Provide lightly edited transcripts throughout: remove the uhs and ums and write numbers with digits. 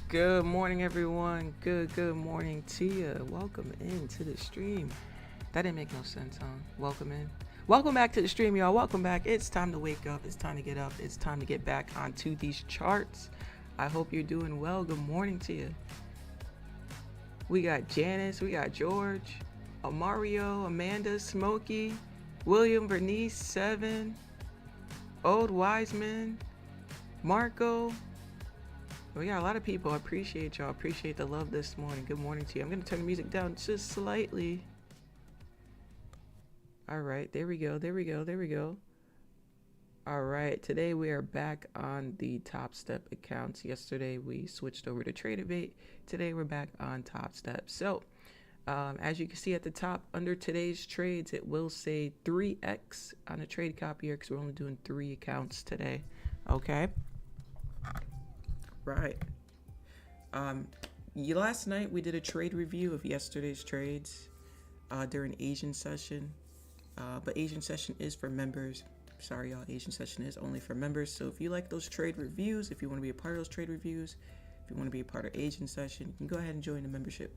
Good morning, everyone. Good morning to you. Welcome into the stream. That didn't make no sense, huh? Welcome in. Welcome back to the stream, y'all. Welcome back. It's time to wake up. It's time to get up. It's time to get back onto these charts. I hope you're doing well. Good morning to you. We got Janice. We got George, Mario, Amanda, Smokey, William, Bernice, Seven, Old Wiseman, Marco. We got a lot of people. I appreciate y'all. Appreciate the love this morning. Good morning to you. I'm going to turn the music down just slightly. All right. There we go. All right. Today we are back on the Top Step accounts. Yesterday we switched over to Tradeovate. Today we're back on Top Step. So as you can see at the top under today's trades, it will say 3x on the trade copier because we're only doing 3 accounts today. Okay. Right. Last night we did a trade review of yesterday's trades during Asian session. But Asian session is for members. Sorry, y'all. Asian session is only for members. So if you like those trade reviews, if you want to be a part of those trade reviews, if you want to be a part of Asian session, you can go ahead and join the membership.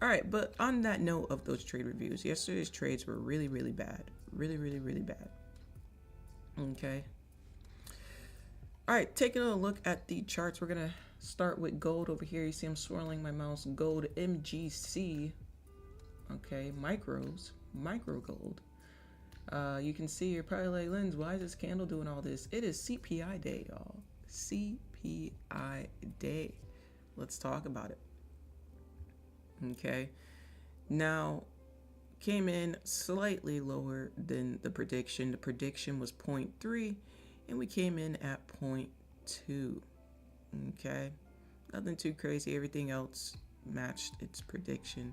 All right. But on that note of those trade reviews, yesterday's trades were really bad. Really bad. Okay. All right, taking a look at the charts, we're going to start with gold over here. You see I'm swirling my mouse. Gold MGC. Okay, micro gold. You can see you're probably like, Lens, why is this candle doing all this? It is CPI day, y'all. CPI day. Let's talk about it. Okay. Now, came in slightly lower than the prediction. The prediction was 0.3. And we came in at 0.2. Okay. Nothing too crazy. Everything else matched its prediction.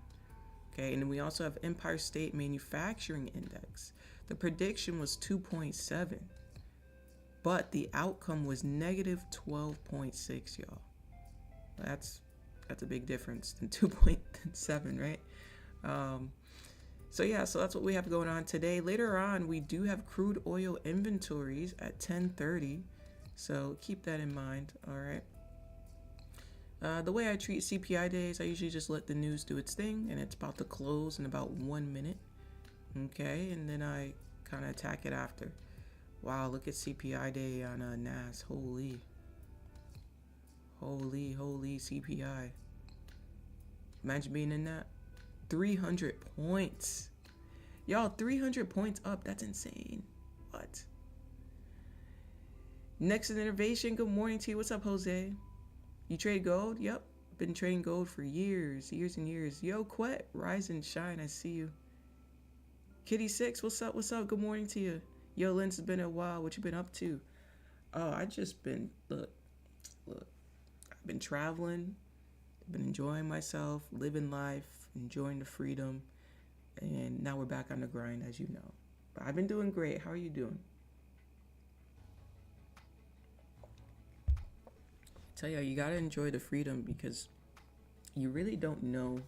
Okay. And then we also have Empire State Manufacturing Index. The prediction was 2.7. But the outcome was negative 12.6, y'all. That's a big difference than 2.7, right? So that's what we have going on today. Later on, we do have crude oil inventories at 10:30. So keep that in mind, all right? The way I treat CPI days, I usually just let the news do its thing, and it's about to close in about 1 minute. Okay, and then I kind of attack it after. Wow, look at CPI day on NAS. Holy CPI. Imagine being in that. 300 points. Y'all, 300 points up. That's insane. What? Next in innovation. Good morning to you. What's up, Jose? You trade gold? Yep. Been trading gold for years and years. Yo, Quet, rise and shine. I see you. Kitty6, what's up? Good morning to you. Yo, Lens, it's been a while. What you been up to? Oh, I just been, look. I've been traveling. I've been enjoying myself, living life, enjoying the freedom, and now we're back on the grind, as you know. But I've been doing great. How are you doing? I tell you gotta enjoy the freedom because you really don't know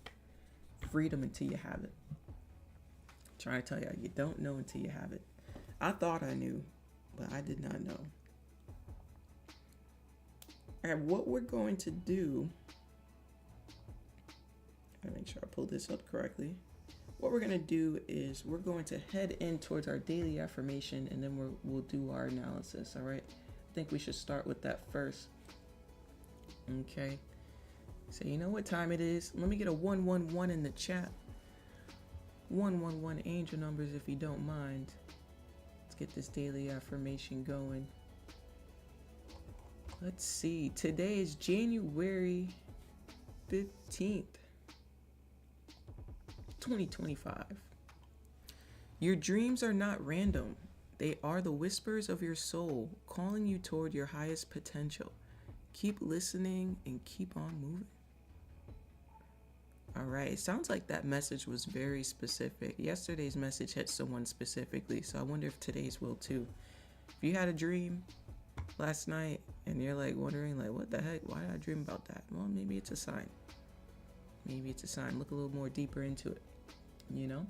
freedom until you have it. I'm trying to tell you don't know until you have it. I thought I knew, but I did not know. All right, what we're going to do, I'll make sure I pull this up correctly. What we're going to do is we're going to head in towards our daily affirmation, and then we'll do our analysis, all right? I think we should start with that first. Okay. So you know what time it is? Let me get a 111 in the chat. 111 angel numbers if you don't mind. Let's get this daily affirmation going. Let's see. Today is January 15th. 2025. Your dreams are not random. They are the whispers of your soul, calling you toward your highest potential. Keep listening and keep on moving. All right. It sounds like that message was very specific. Yesterday's message hit someone specifically, so I wonder if today's will too. If you had a dream last night and you're like wondering like, what the heck? Why did I dream about that? Well, maybe it's a sign. Look a little more deeper into it, you know?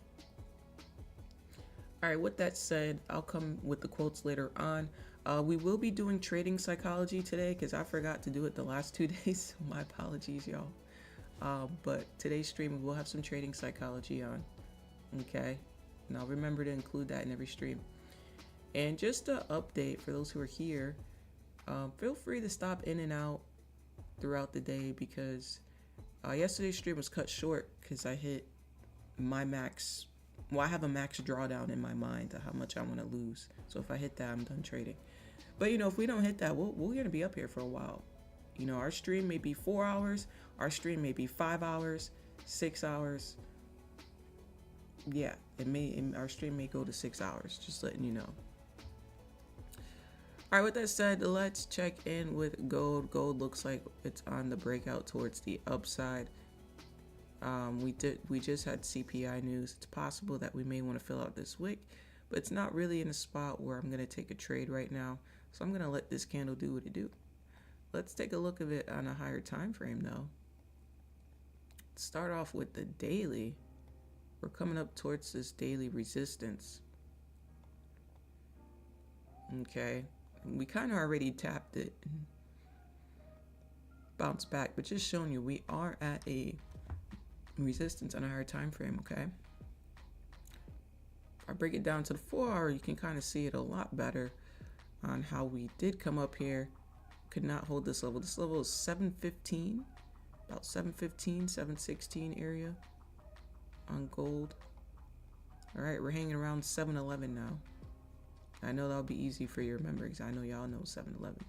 All right, with that said, I'll come with the quotes later on. We will be doing trading psychology today because I forgot to do it the last 2 days. My apologies, y'all. But today's stream, we will have some trading psychology on. Okay. And I'll remember to include that in every stream. And just an update for those who are here, feel free to stop in and out throughout the day because yesterday's stream was cut short because I hit my max. Well, I have a max drawdown in my mind of how much I want to lose. So if I hit that, I'm done trading. But if we don't hit that, we're gonna be up here for a while. Our stream may be 4 hours. Our stream may be 5 hours, 6 hours. Yeah, our stream may go to 6 hours. Just letting you know. All right, with that said, let's check in with gold. Gold looks like it's on the breakout towards the upside. We just had CPI news. It's possible that we may want to fill out this wick, but it's not really in a spot where I'm going to take a trade right now. So I'm going to let this candle do what it do. Let's take a look at it on a higher time frame though. Let's start off with the daily. We're coming up towards this daily resistance. Okay. We kind of already tapped it and bounced back, but just showing you we are at a resistance on a higher time frame. Okay, if I break it down to the 4 hour, you can kind of see it a lot better on how we did come up here, could not hold this level. This level is 715, about 715, 716 area on gold. All right, we're hanging around 711 now. I know that'll be easy for you to remember because I know y'all know 711.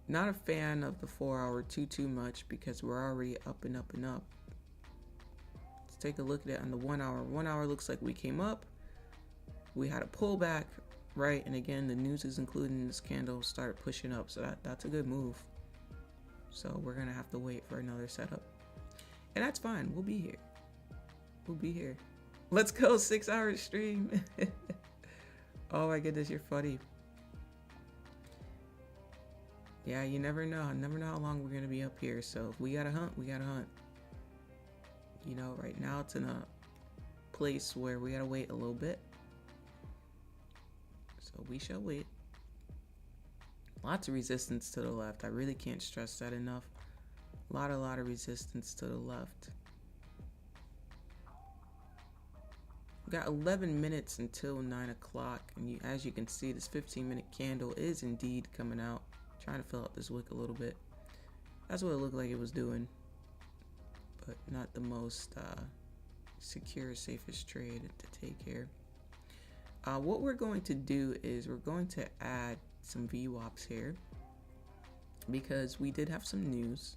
Not a fan of the 4 hour too much because we're already up and up and up. Let's take a look at it on the 1 hour. 1 hour looks like we came up. We had a pullback, right? And again, the news is included in this candle, started pushing up. So that's a good move. So we're going to have to wait for another setup. And that's fine. We'll be here. We'll be here. Let's go 6 hour stream. Oh my goodness, you're funny. Yeah, you never know. I never know how long we're going to be up here. So if we got to hunt, we got to hunt. Right now it's in a place where we got to wait a little bit. So we shall wait. Lots of resistance to the left. I really can't stress that enough. A lot of resistance to the left. We've got 11 minutes until 9 o'clock. And as you can see, this 15-minute candle is indeed coming out. Trying to fill out this wick a little bit. That's what it looked like it was doing, but not the most secure, safest trade to take here. What we're going to do is we're going to add some VWAPs here because we did have some news.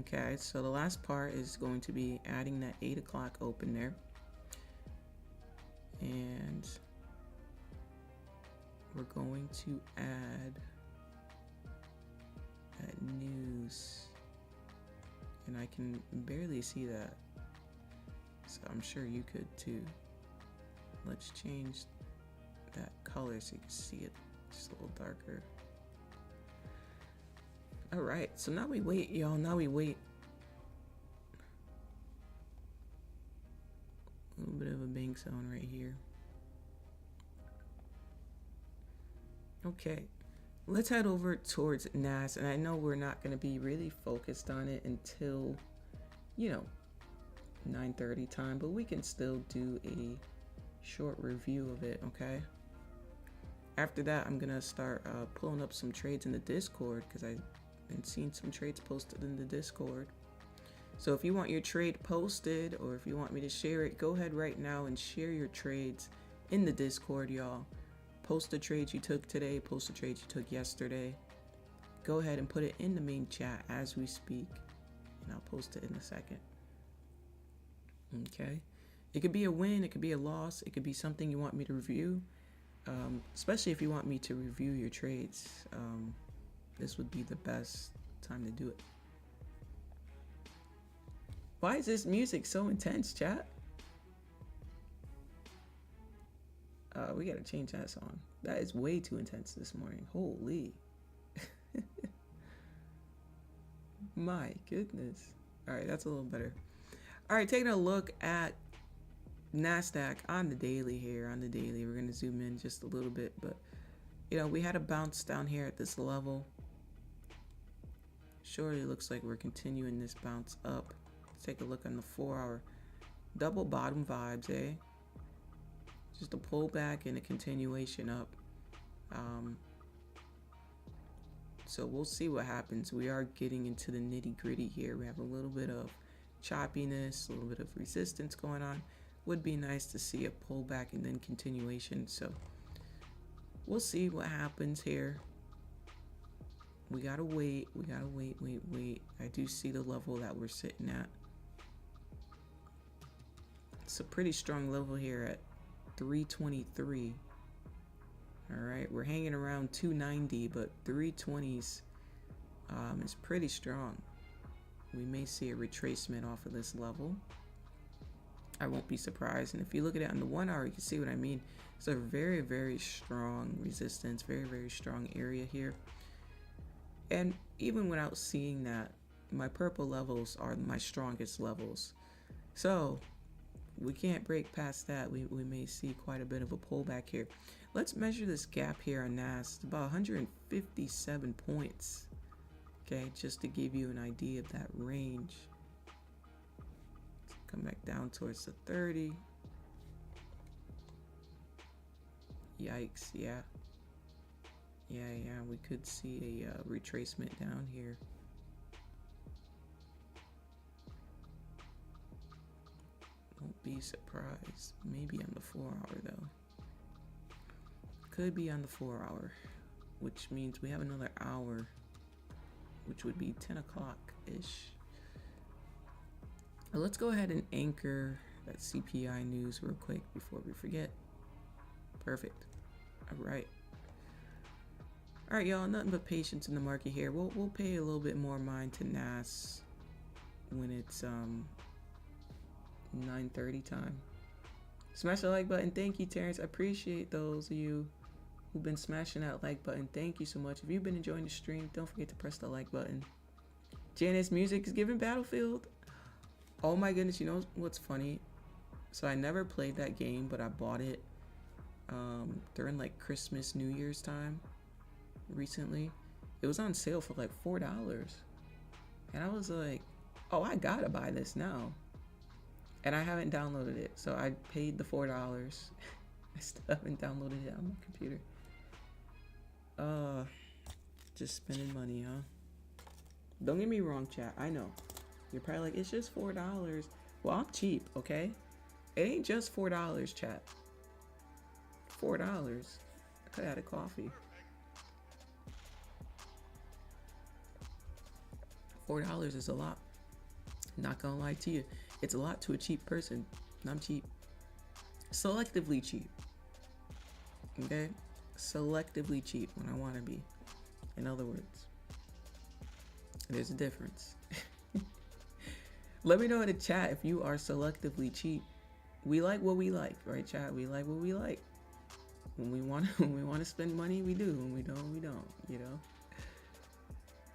Okay, so the last part is going to be adding that 8 o'clock open there, and we're going to add that news, and I can barely see that, so I'm sure you could too. Let's change that color so you can see it just a little darker. All right, so now we wait, y'all. Now we wait. A little bit of a bank zone right here. Okay. Let's head over towards NAS, and I know we're not going to be really focused on it until, 9:30 time, but we can still do a short review of it, okay? After that, I'm going to start pulling up some trades in the Discord because I've been seeing some trades posted in the Discord. So if you want your trade posted or if you want me to share it, go ahead right now and share your trades in the Discord, y'all. Post the trades you took today, post the trades you took yesterday. Go ahead and put it in the main chat as we speak, and I'll post it in a second. Okay. It could be a win, it could be a loss, it could be something you want me to review, especially if you want me to review your trades. This would be the best time to do it. Why is this music so intense, chat? We gotta change that song. That is way too intense this morning. Holy. My goodness. All right, that's a little better. All right, taking a look at NASDAQ on the daily here, on the daily. We're going to zoom in just a little bit, but we had a bounce down here at this level. Surely looks like we're continuing this bounce up. Let's take a look on the 4-hour. Double bottom vibes, eh? Just a pullback and a continuation up. So we'll see what happens. We are getting into the nitty-gritty here. We have a little bit of choppiness, a little bit of resistance going on. Would be nice to see a pullback and then continuation. So we'll see what happens here. We gotta wait. We gotta wait. I do see the level that we're sitting at. It's a pretty strong level here at 323. All right, we're hanging around 290, but 320s is pretty strong. We may see a retracement off of this level. I won't be surprised. And if you look at it on the 1 hour, you can see what I mean. It's a very, very strong resistance, very, very strong area here. And even without seeing that, my purple levels are my strongest levels. So we can't break past that. We may see quite a bit of a pullback here. Let's measure this gap here on NAS. It's about 157 points. Okay, just to give you an idea of that range. Let's come back down towards the 30. Yikes, yeah. Yeah, we could see a retracement down here. Won't be surprised. Maybe on the 4-hour though. Could be on the 4-hour, which means we have another hour, which would be 10 o'clock-ish. Let's go ahead and anchor that CPI news real quick before we forget. Perfect. All right, y'all. Nothing but patience in the market here. We'll pay a little bit more mind to NAS when it's 9:30 time. Smash the like button. Thank you, Terrence. I appreciate those of you who've been smashing that like button. Thank you so much. If you've been enjoying the stream, don't forget to press the like button. Janice Music is giving Battlefield. Oh my goodness, you know what's funny? So I never played that game, but I bought it during like Christmas, New Year's time recently. It was on sale for like $4. And I was like, oh, I gotta buy this now. And I haven't downloaded it. So I paid the $4. I still haven't downloaded it on my computer. Just spending money, huh? Don't get me wrong, chat. I know. You're probably like, it's just $4. Well, I'm cheap, okay? It ain't just $4, chat. $4. I could have had a coffee. $4 is a lot. Not gonna lie to you. It's a lot to a cheap person. I'm cheap. Selectively cheap. Okay? Selectively cheap when I want to be. In other words, there's a difference. Let me know in the chat if you are selectively cheap. We like what we like, right, chat? We like what we like. When we want to spend money, we do. When we don't, we don't. You know.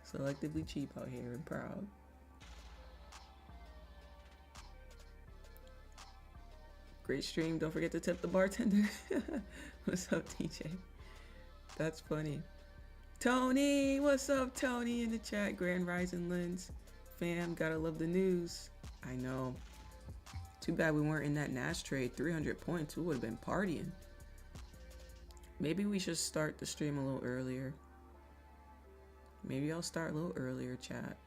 Selectively cheap out here and proud. Great stream. Don't forget to tip the bartender. What's up, DJ? That's funny. Tony, what's up, Tony, in the chat? Grand Rising Lens. Fam, gotta love the news. I know. Too bad we weren't in that NAS trade. 300 points. We would have been partying. Maybe we should start the stream a little earlier. Maybe I'll start a little earlier, chat.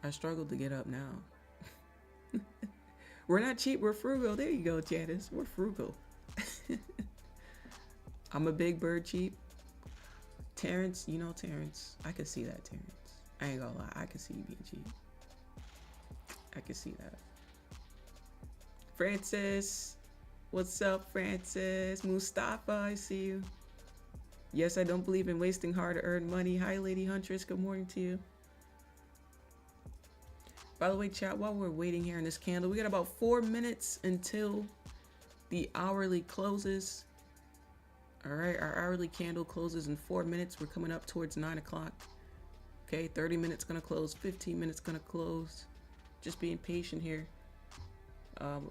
I struggled to get up now. We're not cheap, we're frugal. There you go, Janice. We're frugal. I'm a big bird cheap. Terrence, you know Terrence. I could see that, Terrence. I ain't gonna lie, I could see you being cheap. I could see that. Francis, what's up, Francis? Mustafa, I see you. Yes, I don't believe in wasting hard-earned money. Hi, Lady Huntress. Good morning to you. By the way, chat, while we're waiting here in this candle, we got about 4 minutes until the hourly closes. All right, our hourly candle closes in 4 minutes. We're coming up towards 9 o'clock. Okay, 30 minutes gonna close, 15 minutes gonna close. Just being patient here.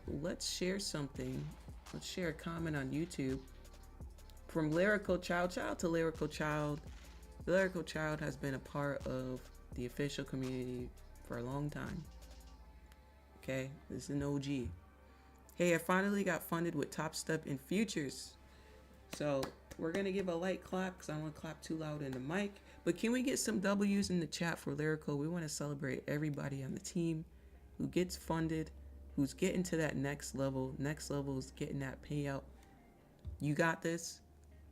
Let's share something. Let's share a comment on YouTube from Lyrical Child. Shout out to Lyrical Child. Lyrical Child has been a part of the official community for a long time. Okay, this is an OG. Hey, I finally got funded with Top Step in futures. So we're gonna give a light clap because I don't want to clap too loud in the mic. But can we get some W's in the chat for Lyrical? We want to celebrate everybody on the team who gets funded, who's getting to that next level. Next level is getting that payout. You got this.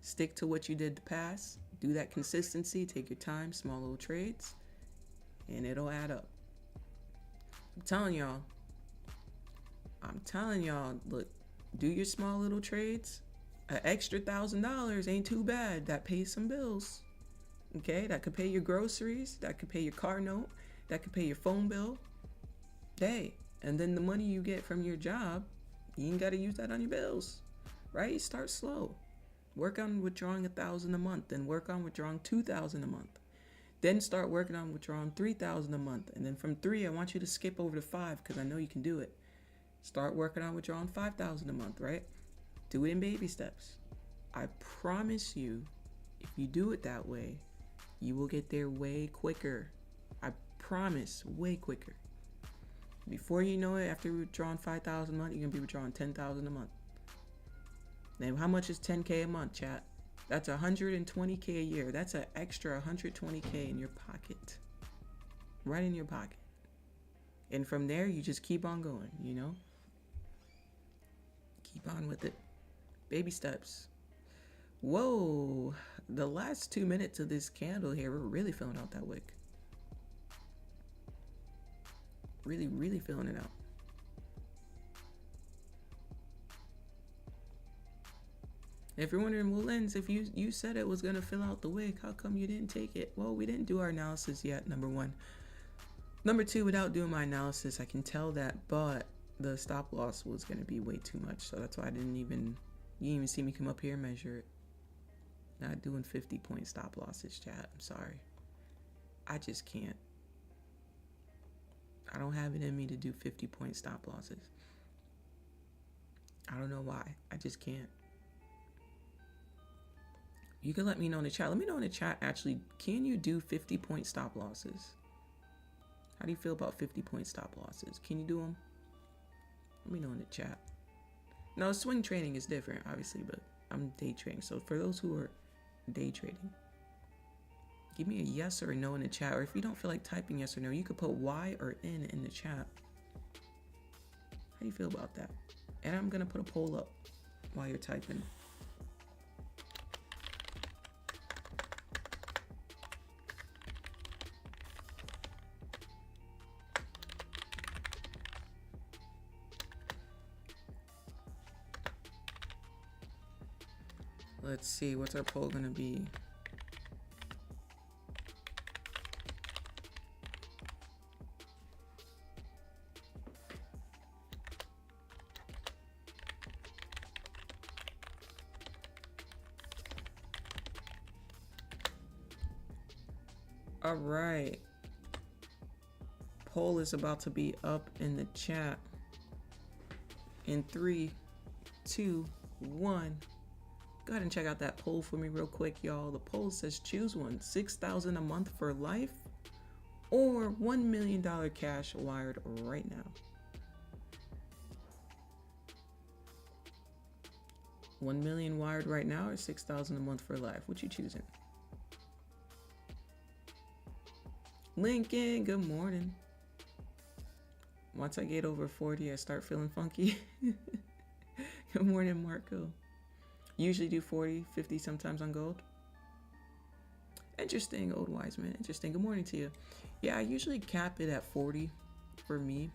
Stick to what you did to pass. Do that consistency. Take your time. Small little trades. And it'll add up. I'm telling y'all, look, do your small little trades. An extra $1,000 ain't too bad. That pays some bills. Okay, that could pay your groceries. That could pay your car note. That could pay your phone bill. Hey, and then the money you get from your job, you ain't got to use that on your bills, right? Start slow. Work on withdrawing $1,000 a month, then work on withdrawing $2,000 a month. Then start working on withdrawing $3,000 a month. And then from 3, I want you to skip over to 5 because I know you can do it. Start working on withdrawing $5,000 a month, right? Do it in baby steps. I promise you, if you do it that way, you will get there way quicker. I promise, way quicker. Before you know it, after withdrawing $5,000 a month, you're gonna be withdrawing $10,000 a month. Then how much is $10K a month, chat? That's $120K a year. That's an extra $120K in your pocket. Right in your pocket. And from there, you just keep on going, you know? Keep on with it. Baby steps. Whoa. The last 2 minutes of this candle here, we're really filling out that wick. Really, really filling it out. If you're wondering, well, Lens, if you said it was going to fill out the wick, how come you didn't take it? Well, we didn't do our analysis yet, number one. Number two, without doing my analysis, I can tell that, but the stop loss was going to be way too much. So that's why you didn't even see me come up here and measure it. Not doing 50-point stop losses, chat. I'm sorry. I just can't. I don't have it in me to do 50-point stop losses. I don't know why. I just can't. You can let me know in the chat. Let me know in the chat, actually, can you do 50-point stop losses? How do you feel about 50-point stop losses? Can you do them? Let me know in the chat. No, swing trading is different, obviously, but I'm day trading. So for those who are day trading, give me a yes or a no in the chat. Or if you don't feel like typing yes or no, you could put Y or N in the chat. How do you feel about that? And I'm going to put a poll up while you're typing. Let's see, what's our poll gonna be? All right. Poll is about to be up in the chat. In 3, 2, 1. Go ahead and check out that poll for me real quick, y'all. The poll says choose one, $6,000 a month for life or $1 million cash wired right now. 1 million wired right now or 6,000 a month for life? What you choosing? Lincoln, good morning. Once I get over 40, I start feeling funky. Good morning, Marco. Usually do 40, 50 sometimes on gold. Interesting, old wise man. Interesting. Good morning to you. Yeah, I usually cap it at 40 for me.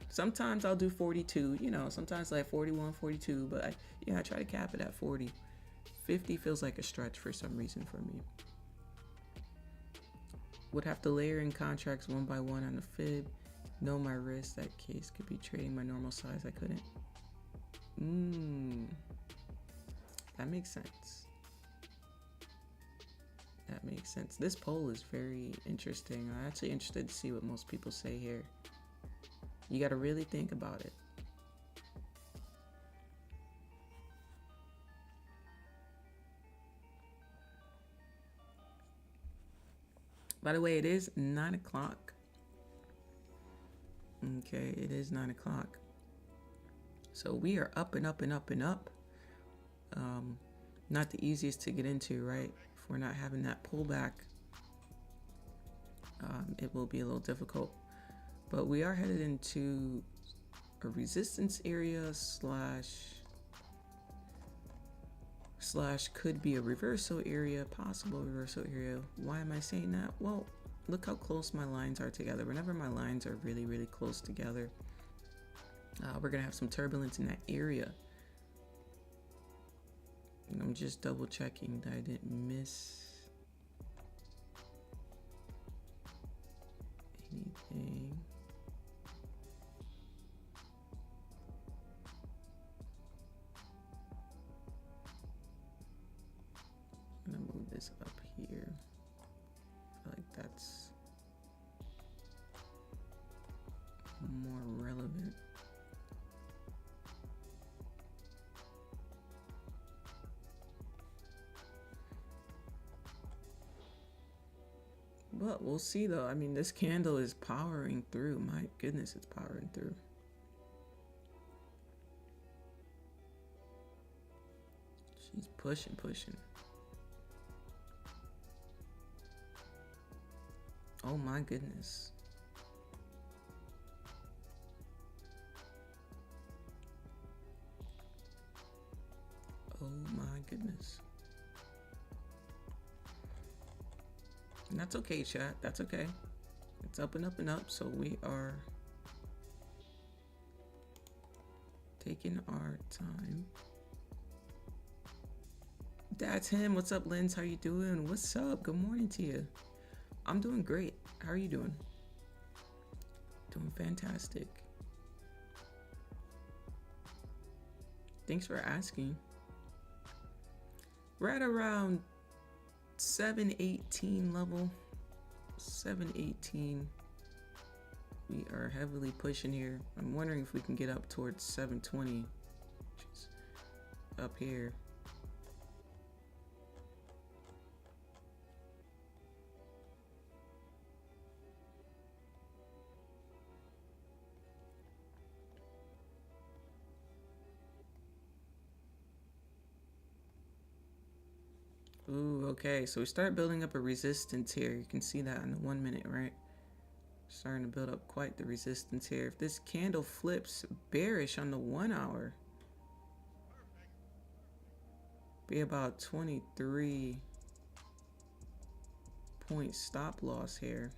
Sometimes I'll do 42, you know, sometimes like 41, 42, but I try to cap it at 40. 50 feels like a stretch for some reason for me. Would have to layer in contracts one by one on the fib. Know my risk. That case could be trading my normal size. I couldn't. That makes sense. That makes sense. This poll is very interesting. I'm actually interested to see what most people say here. You got to really think about it. By the way, it is 9 o'clock. Okay, it is 9 o'clock. So we are up and up and up and up. Not the easiest to get into, right? If we're not having that pullback, it will be a little difficult. But we are headed into a resistance area slash could be a reversal area, possible reversal area. Why am I saying that? Well, look how close my lines are together. Whenever my lines are really, really close together, we're gonna have some turbulence in that area. And I'm just double checking that I didn't miss anything. I'm gonna move this up here. I feel like that's more relevant. But we'll see though. I mean, this candle is powering through. My goodness, it's powering through. She's pushing. Oh my goodness. Oh my goodness. And that's okay, chat. That's okay. It's up and up and up. So we are taking our time. That's him. What's up, Linz? How you doing? What's up? Good morning to you. I'm doing great. How are you doing? Doing fantastic. Thanks for asking. Right around 718 level. 718. We are heavily pushing here. I'm wondering if we can get up towards 720, which is up here. Ooh, okay, so we start building up a resistance here. You can see that in the 1 minute, right? Starting to build up quite the resistance here. If this candle flips bearish on the 1 hour, be about 23 point stop loss here.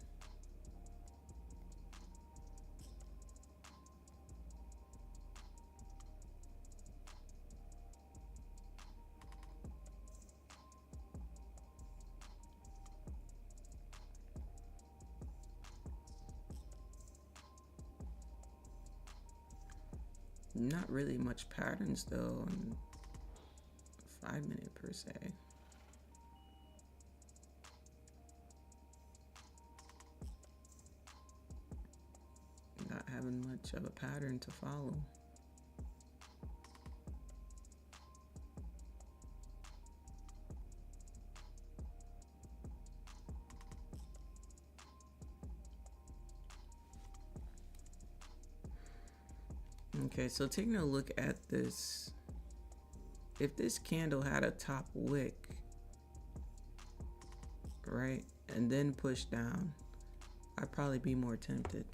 Not really much patterns though on 5 minute per se. Not having much of a pattern to follow. Okay, so taking a look at this, if this candle had a top wick, right, and then push down, I'd probably be more tempted.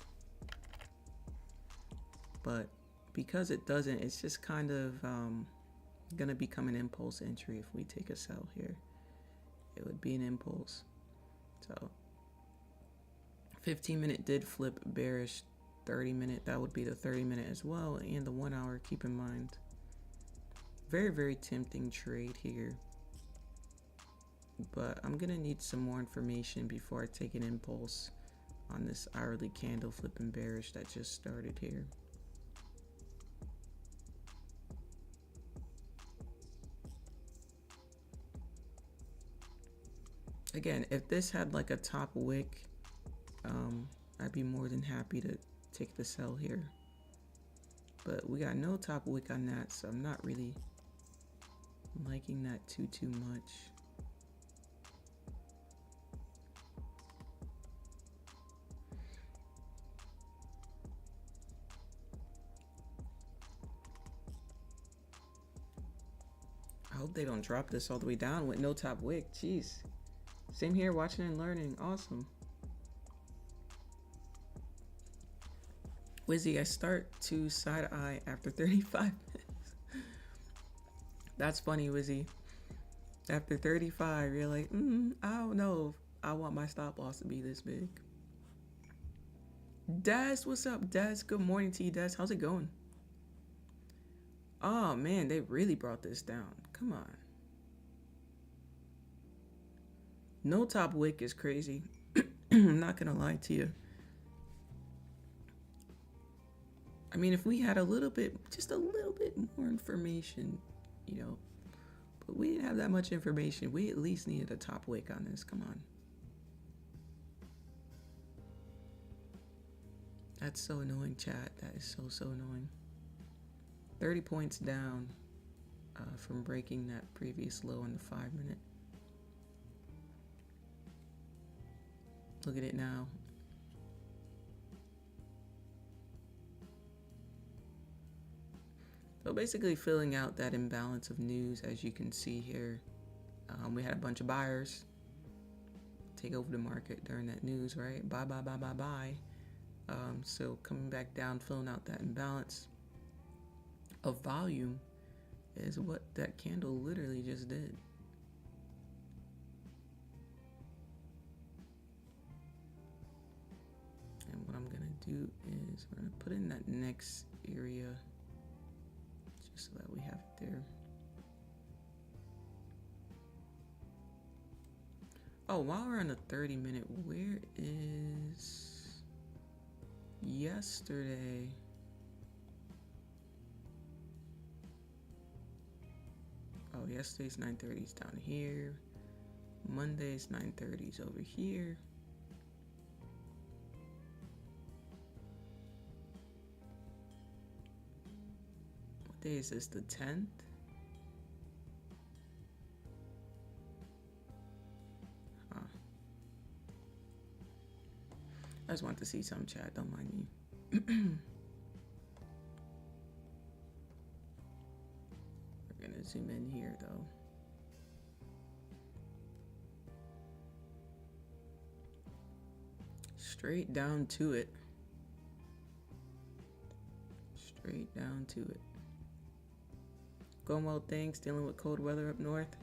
But because it doesn't, it's just kind of gonna become an impulse entry. If we take a sell here, it would be an impulse. So 15 minute did flip bearish. 30 minute, that would be the 30 minute as well, and the 1 hour, keep in mind. Very, very tempting trade here, but I'm gonna need some more information before I take an impulse on this hourly candle flipping bearish that just started here. Again, if this had like a top wick, I'd be more than happy to take the sell here. But we got no top wick on that, so I'm not really liking that too much. I hope they don't drop this all the way down with no top wick. Jeez. Same here, watching and learning. Awesome. Wizzy, I start to side eye after 35 minutes. That's funny, Wizzy. After 35, you're like, I don't know if I want my stop loss to be this big. Des, what's up, Des? Good morning to you, Des. How's it going? Oh man, they really brought this down. Come on. No top wick is crazy. I'm not gonna lie to you. I mean, if we had a little bit, just a little bit more information, you know, but we didn't have that much information. We at least needed a top wick on this. Come on. That's so annoying, chat. That is so annoying. 30 points down from breaking that previous low in the 5 minute. Look at it now. So basically filling out that imbalance of news, as you can see here. We had a bunch of buyers take over the market during that news, right? Buy. So coming back down, filling out that imbalance of volume is what that candle literally just did. And what I'm gonna do is I'm gonna put in that next area just so that we have it there. Oh, while we're on the 30 minute, where is yesterday? Oh, yesterday's 9:30's down here. Monday's 9:30's over here. What day is this? The 10th? Huh. I just want to see some chat, don't mind me. We're gonna zoom in here though. Straight down to it. Straight down to it. Going well, thanks. Dealing with cold weather up north.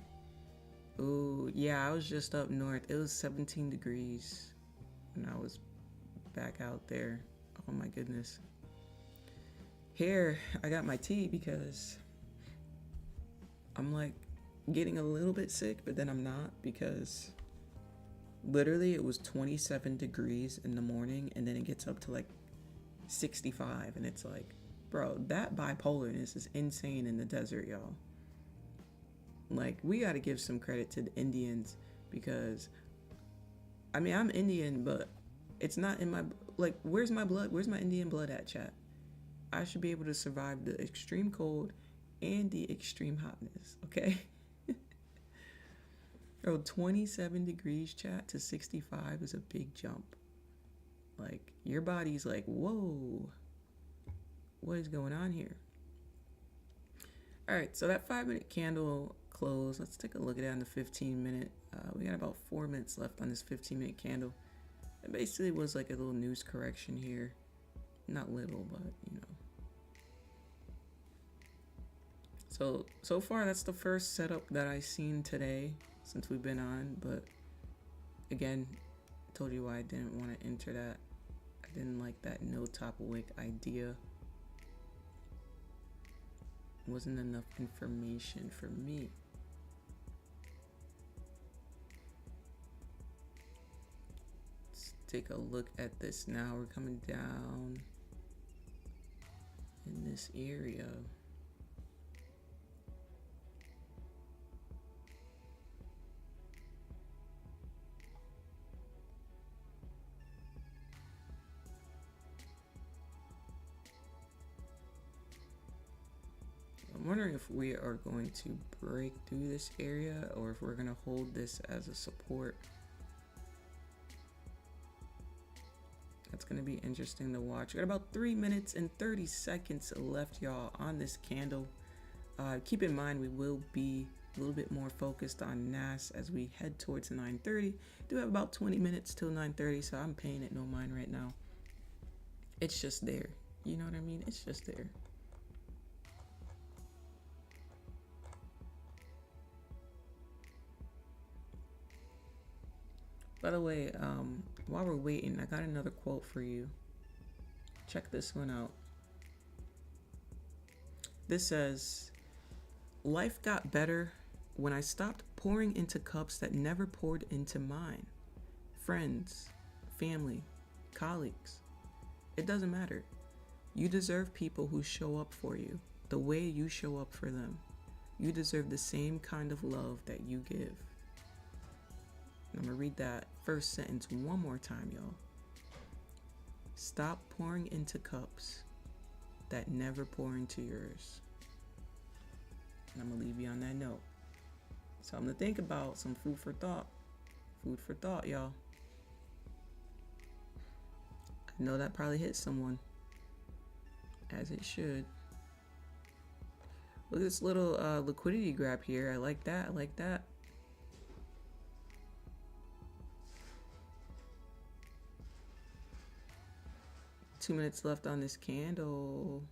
Ooh, yeah, I was just up north. It was 17 degrees when I was back out there. Oh my goodness. Here, I got my tea because I'm like getting a little bit sick, but then I'm not, because literally it was 27 degrees in the morning and then it gets up to like 65 and it's like, bro, that bipolarness is insane in the desert, y'all. Like, we got to give some credit to the Indians, because I mean, I'm Indian, but it's not in my, like, where's my blood? Where's my Indian blood at, chat? I should be able to survive the extreme cold and the extreme hotness, okay? Bro, 27 degrees, chat, to 65 is a big jump. Like, your body's like, whoa, what is going on here? All right, so that 5 minute candle closed. Let's take a look at it on the 15 minute. We got about 4 minutes left on this 15 minute candle. It basically was like a little news correction here. Not little, but you know. So far, that's the first setup that I've seen today since we've been on. But again, told you why I didn't want to enter that. I didn't like that no top wick idea. Wasn't enough information for me. Let's take a look at this now. We're coming down in this area. wondering if we are going to break through this area or if we're going to hold this as a support. That's going to be interesting to watch. We got about 3 minutes and 30 seconds left, y'all, on this candle. Keep in mind, we will be a little bit more focused on NAS as we head towards 9:30. Do have about 20 minutes till 9:30, so I'm paying it no mind right now. It's just there. You know what I mean? It's just there. By the way, while we're waiting, I got another quote for you. Check this one out. This says, "Life got better when I stopped pouring into cups that never poured into mine. Friends, family, colleagues. It doesn't matter. You deserve people who show up for you the way you show up for them. You deserve the same kind of love that you give." I'm gonna read that first sentence one more time, y'all. Stop pouring into cups that never pour into yours. And I'm gonna leave you on that note. Something to think about, some food for thought. Food for thought, y'all. I know that probably hit someone, as it should. Look at this little liquidity grab here. I like that, I like that. Two minutes left on this candle.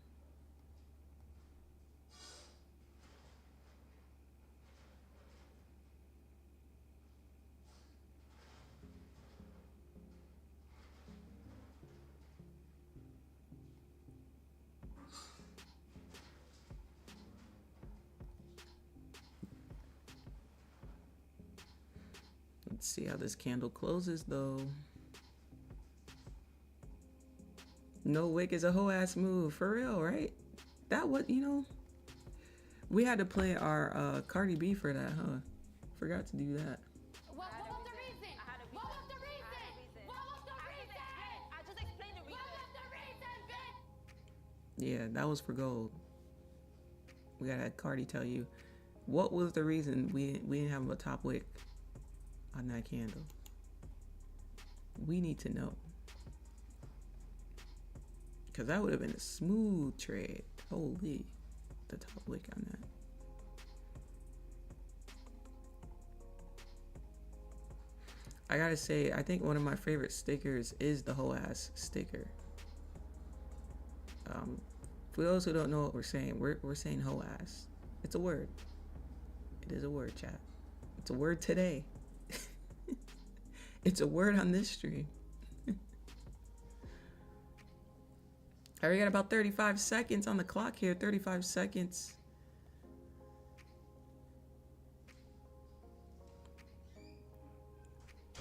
Let's see how this candle closes though. No wick is a whole ass move, for real, right? That was, you know, we had to play our Cardi B for that, huh? Forgot to do that. What was the reason? What was the reason? What was the reason? I just explained the reason. What was the reason, bitch? Yeah, that was for gold. We gotta have Cardi tell you what was the reason we didn't have a top wick on that candle. We need to know. Because that would have been a smooth trade. Holy, the top wick on that. I gotta say, I think one of my favorite stickers is the whole ass sticker. For those who don't know what we're saying, we're saying whole ass. It's a word. It is a word, chat. It's a word today. It's a word on this stream. All right, we got about 35 seconds on the clock here. 35 seconds.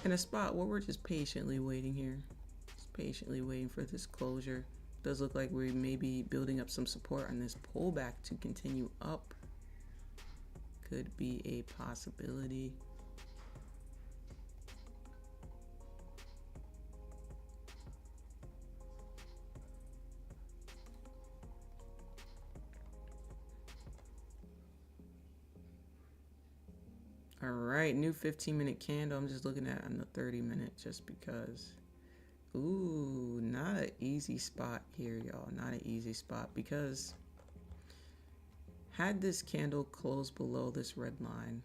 In a spot where we're just patiently waiting here. Just patiently waiting for this closure. Does look like we may be building up some support on this pullback to continue up. Could be a possibility. All right, new 15-minute candle. I'm just looking at on the 30-minute just because. Ooh, not an easy spot here, y'all. Not an easy spot because had this candle closed below this red line,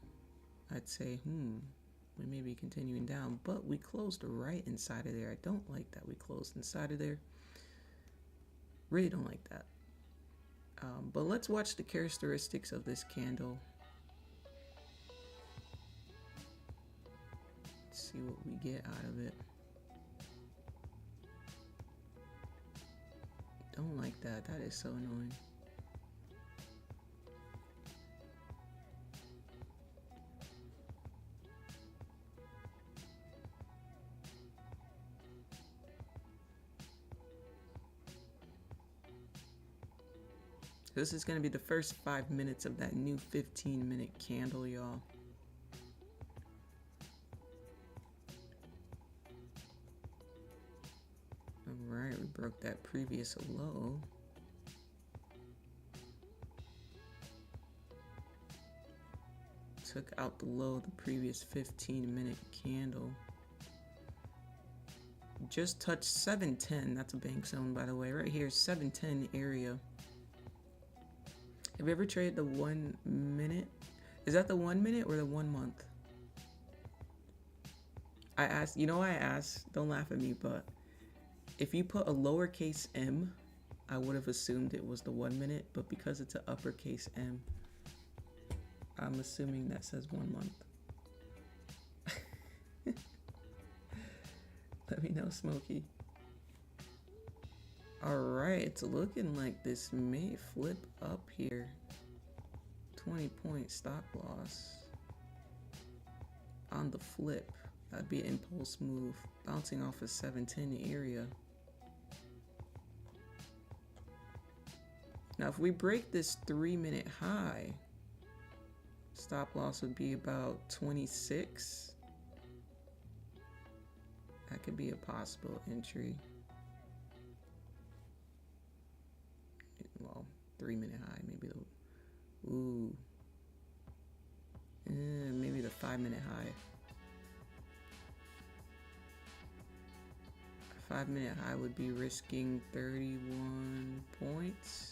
I'd say, we may be continuing down, but we closed right inside of there. I don't like that we closed inside of there. Really don't like that. But let's watch the characteristics of this candle. See what we get out of it. Don't like that. That is so annoying. This is going to be the first 5 minutes of that new 15-minute candle, y'all. Alright, we broke that previous low. took out the low of the previous 15-minute candle. Just touched 710. That's a bank zone, by the way. Right here, 710 area. Have you ever traded the 1 minute? Is that the 1 minute or the 1 month? I asked, you know why I asked? Don't laugh at me, but if you put a lowercase m, I would have assumed it was the 1 minute, but because it's an uppercase M, I'm assuming that says 1 month. Let me know, Smokey. All right, it's looking like this may flip up here. 20-point stop loss. On the flip, that'd be an impulse move, bouncing off a 710 area. Now, if we break this 3-minute high, stop loss would be about 26. That could be a possible entry. Well, 3-minute high, maybe the, ooh. Maybe the 5-minute high. 5-minute high would be risking 31 points.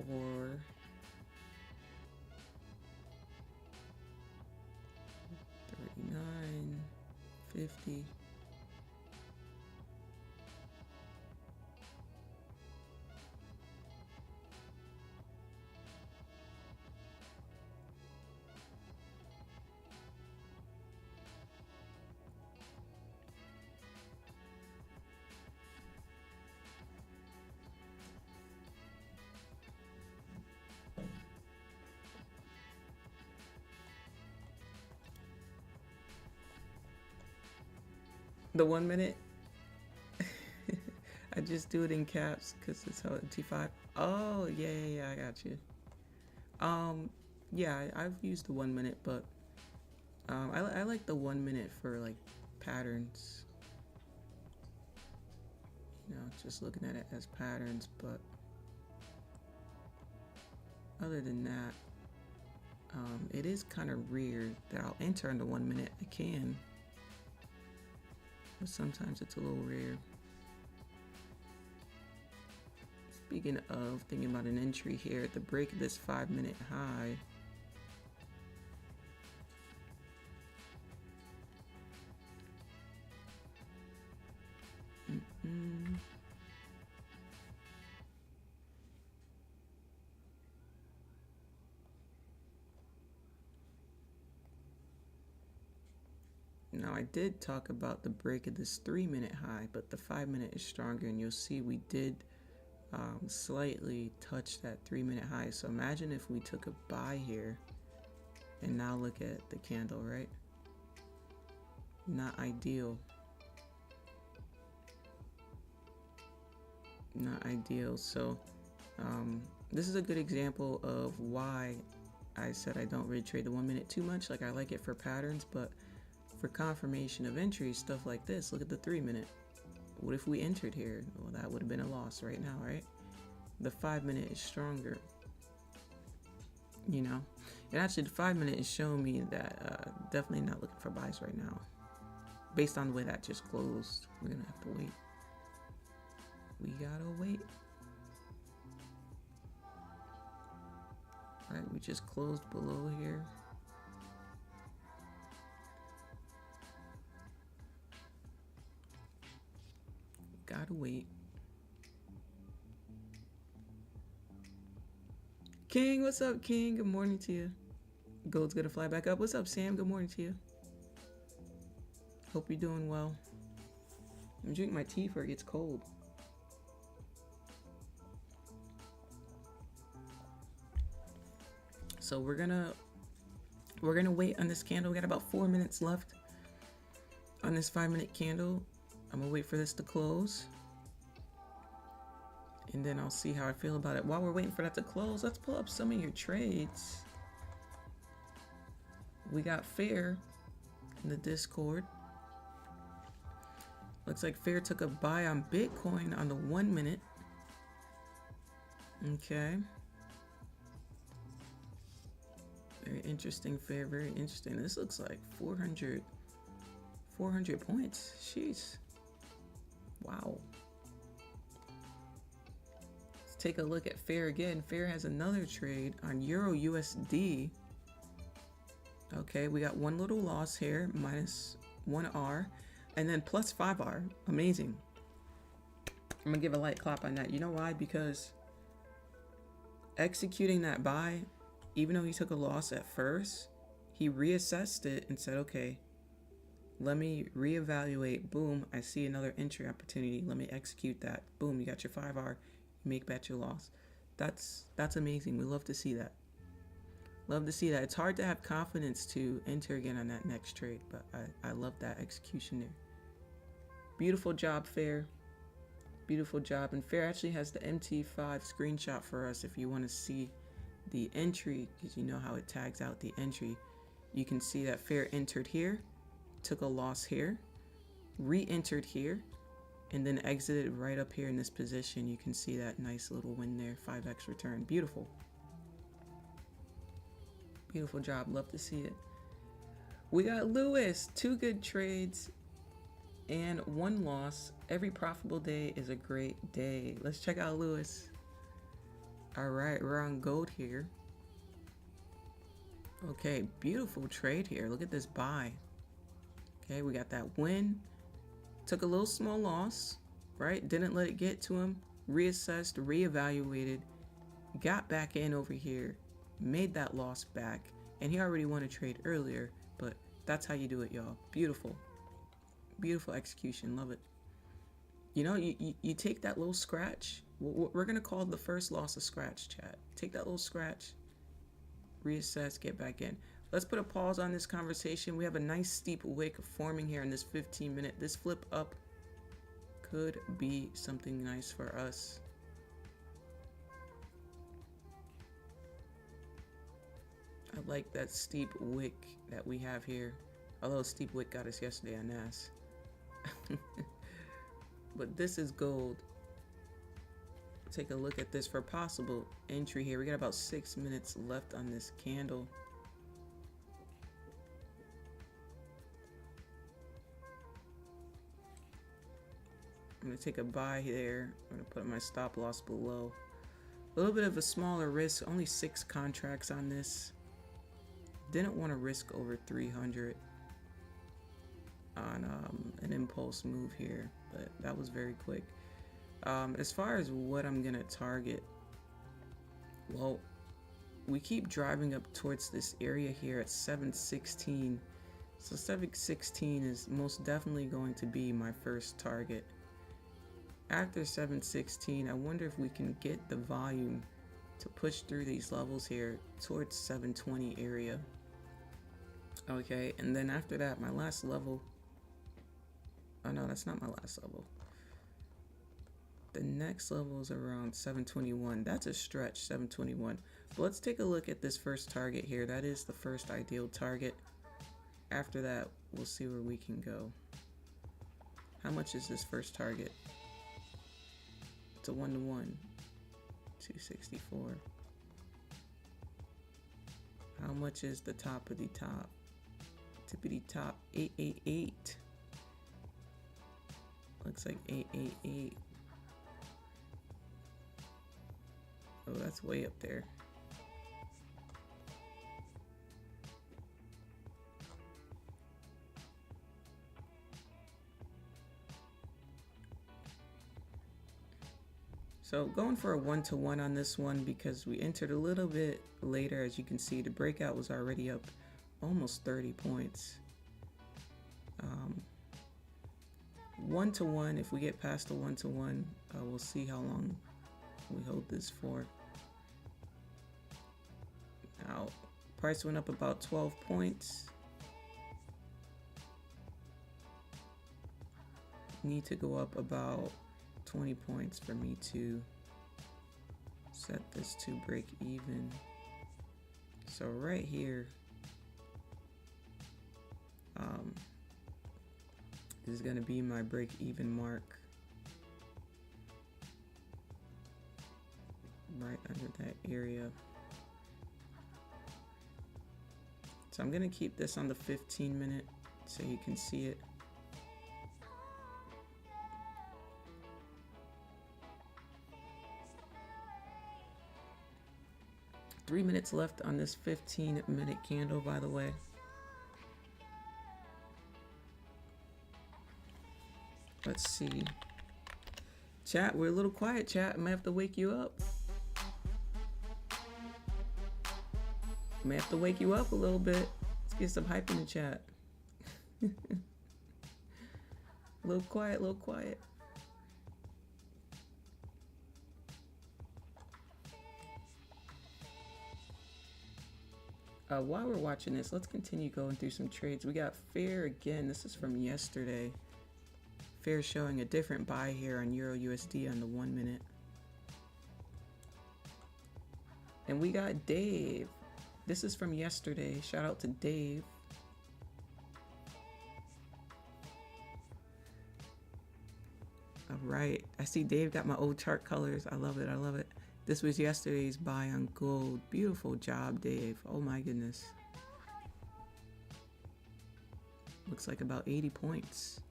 Or 39, 50. The 1 minute, I just do it in caps because it's how T5. Oh yeah, I got you. Yeah, I've used the 1 minute, but I like the 1 minute for like patterns. You know, just looking at it as patterns, but other than that, it is kind of weird that I'll enter in the 1 minute. I can. But sometimes it's a little rare. Speaking of, thinking about an entry here at the break of this 5-minute high. Now I did talk about the break of this 3-minute high, but the 5-minute is stronger, and you'll see we did slightly touch that 3-minute high. So imagine if we took a buy here, and now look at the candle, right? Not ideal. Not ideal. So this is a good example of why I said I don't really trade the 1 minute too much. Like, I like it for patterns, but for confirmation of entry, stuff like this, look at the 3-minute. What if we entered here? Well, that would have been a loss right now, right? The 5-minute is stronger. You know? And actually, the 5-minute is showing me that definitely not looking for buys right now. Based on the way that just closed, we're going to have to wait. We gotta wait. All right, we just closed below here. Gotta wait. King, what's up, King? Good morning to you. Gold's gonna fly back up. What's up, Sam? Good morning to you. Hope you're doing well. I'm drinking my tea before it gets cold. So we're gonna wait on this candle. We got about 4 minutes left on this 5-minute candle. I'm gonna wait for this to close, and then I'll see how I feel about it. While we're waiting for that to close, let's pull up some of your trades. We got Fair in the Discord. Looks like Fair took a buy on Bitcoin on the 1 minute. Okay. Very interesting, Fair. Very interesting. This looks like 400 points. Jeez. Wow. Let's take a look at Fair again. Fair has another trade on Euro USD. Okay, we got one little loss here, minus 1R, and then plus 5R. Amazing. I'm gonna give a light clap on that. You know why? Because executing that buy, even though he took a loss at first, he reassessed it and said, okay, let me reevaluate. Boom, I see another entry opportunity. Let me execute that. Boom, you got your 5R. You make back your loss. That's amazing. We love to see that. Love to see that. It's hard to have confidence to enter again on that next trade, but I love that execution there. Beautiful job, Fair. Beautiful job. And Fair actually has the MT5 screenshot for us if you want to see the entry, because you know how it tags out the entry. You can see that Fair entered here, took a loss here, re-entered here, and then exited right up here in this position. You can see that nice little win there, 5x return. Beautiful. Beautiful job. Love to see it. We got Lewis. 2 good trades and 1 loss. Every profitable day is a great day. Let's check out Lewis. All right, we're on gold here. Okay, beautiful trade here. Look at this buy. Okay, we got that win. Took a little small loss, right? Didn't let it get to him. Reassessed, reevaluated, got back in over here, made that loss back, and he already won a trade earlier, but that's how you do it, y'all. Beautiful. Beautiful execution. Love it. You know, you take that little scratch. We're going to call the first loss a scratch, chat. Take that little scratch, reassess, get back in. Let's put a pause on this conversation. We have a nice steep wick forming here in this 15-minute. This flip up could be something nice for us. I like that steep wick that we have here. Although steep wick got us yesterday on NAS. But this is gold. Take a look at this for possible entry here. We got about 6 minutes left on this candle. I'm going to take a buy there. I'm going to put my stop loss below. A little bit of a smaller risk. Only 6 contracts on this. Didn't want to risk over 300 on an impulse move here, but that was very quick. As far as what I'm gonna target, well, we keep driving up towards this area here at 716. So 716 is most definitely going to be my first target. After 716, I wonder if we can get the volume to push through these levels here towards 720 area. Okay, and then after that, my last level. Oh no, that's not my last level. The next level is around 721. That's a stretch, 721. But let's take a look at this first target here. That is the first ideal target. After that, we'll see where we can go. How much is this first target? It's a 1-to-1. 264. How much is the top of the top? Tippity top, 888. Looks like 888. Oh, that's way up there. So going for a 1-to-1 on this one because we entered a little bit later. As you can see, the breakout was already up almost 30 points. 1-to-1, if we get past the 1-to-1, we'll see how long we hold this for. Now, price went up about 12 points. Need to go up about 20 points for me to set this to break even. So right here, is going to be my break even mark. Right under that area. So I'm going to keep this on the 15-minute so you can see it. Three minutes left on this 15-minute candle, by the way. Let's see. Chat, we're a little quiet, chat. I might have to wake you up. May have to wake you up a little bit. Let's get some hype in the chat. A little quiet, a little quiet. While we're watching this, let's continue going through some trades. We got Fair again. This is from yesterday. Fair showing a different buy here on Euro USD on the 1 minute. And we got Dave. This is from yesterday. Shout out to Dave. All right. I see Dave got my old chart colors. I love it. I love it. This was yesterday's buy on gold. Beautiful job, Dave. Oh my goodness. Looks like about 80 points.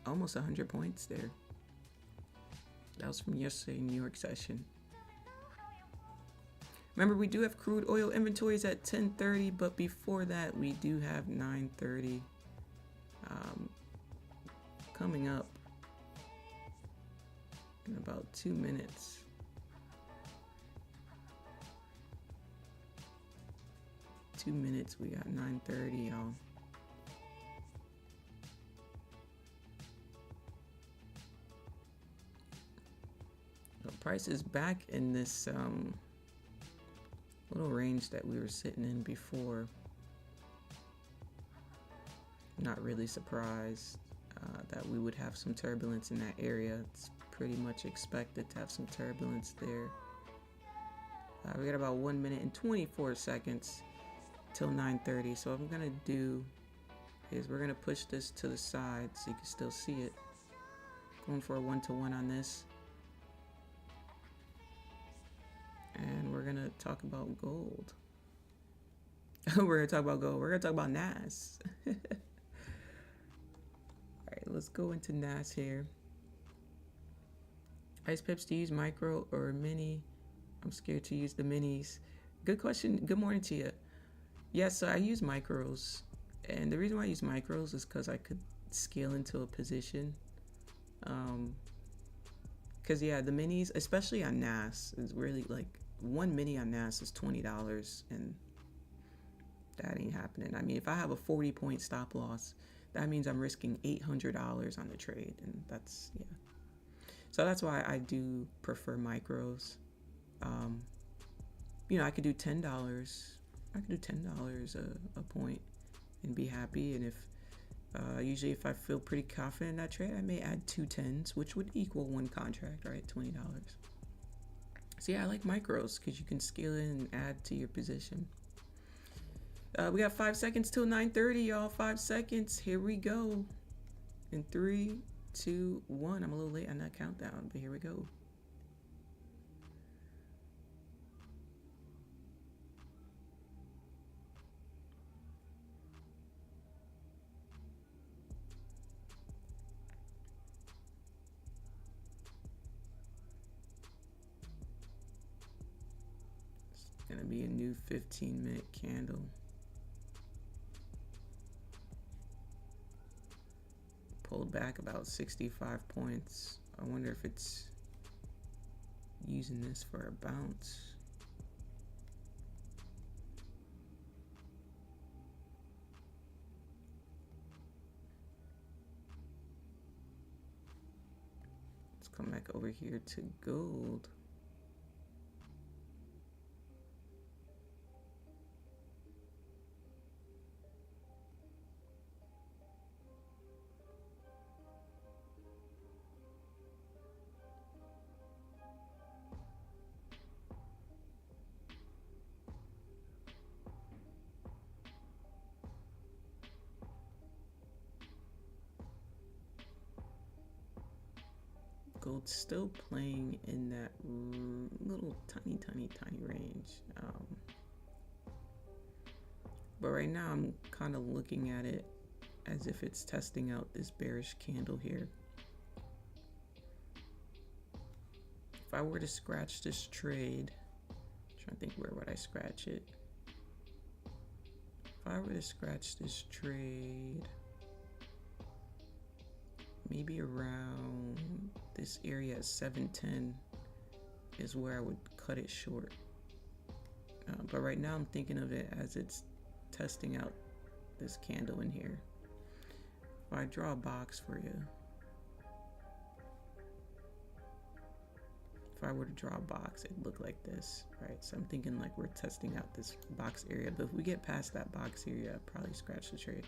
Almost 100 points there. That was from yesterday New York session. Remember, we do have crude oil inventories at 10:30, but before that, we do have 9:30 coming up in about 2 minutes. We got 9:30, y'all. The price is back in this little range that we were sitting in before. Not really surprised that we would have some turbulence in that area. It's pretty much expected to have some turbulence there. We got about 1 minute and 24 seconds till 9:30. So what I'm gonna do is we're gonna push this to the side so you can still see it. Going for a 1-to-1 on this. And we're gonna talk about gold. We're gonna talk about gold. We're gonna talk about NAS. All right, let's go into NAS here. Ice Pips, do you use micro or mini? I'm scared to use the minis. Good question. Good morning to you. Yes, so I use micros. And the reason why I use micros is because I could scale into a position. Because, yeah, the minis, especially on NAS, is really like one mini on NAS is $20. And that ain't happening. I mean, if I have a 40-point stop loss, that means I'm risking $800 on the trade. And that's, yeah. So that's why I do prefer micros. You know, I could do $10. I could do $10 a point and be happy. And if usually if I feel pretty confident in that trade, I may add 2 10s, which would equal one contract, right? $20. So yeah, I like micros because you can scale in and add to your position. We got 5 seconds till 9:30, y'all. 5 seconds. Here we go. In 3, 2, 1. I'm a little late on that countdown, but here we go. It's gonna be a new 15-minute candle. Pulled back about 65 points. I wonder if it's using this for a bounce. Let's come back over here to gold. gold's still playing in that little tiny range. But right now I'm kind of looking at it as if it's testing out this bearish candle here. If I were to scratch this trade, I'm trying to think where would I scratch it. If I were to scratch this trade, maybe around this area at 710 is where I would cut it short. But right now I'm thinking of it as it's testing out this candle in here. If I draw a box for you, if I were to draw a box, it'd look like this, right? So I'm thinking like we're testing out this box area, but if we get past that box area, I'd probably scratch the trade.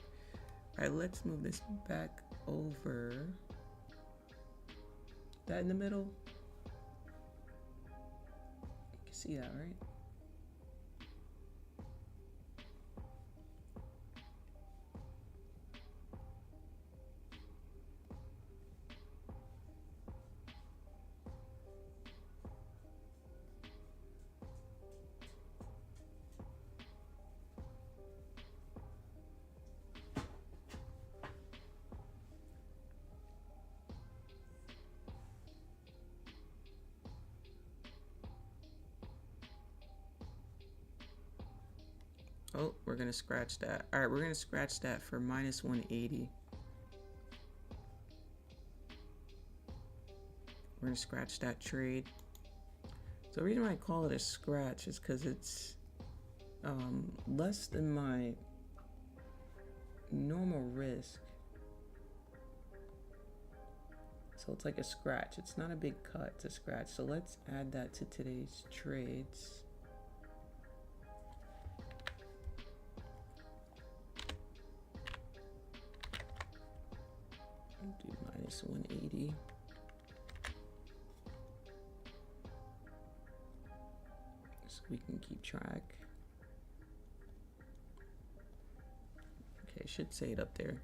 All right, let's move this back over. That in the middle? You can see that, right? Oh, we're gonna scratch that. All right, we're gonna scratch that for minus 180. We're gonna scratch that trade. So the reason why I call it a scratch is because it's less than my normal risk. So it's like a scratch. It's not a big cut, it's a scratch. So let's add that to today's trades. Do minus 180. So we can keep track. Okay, should say it up there.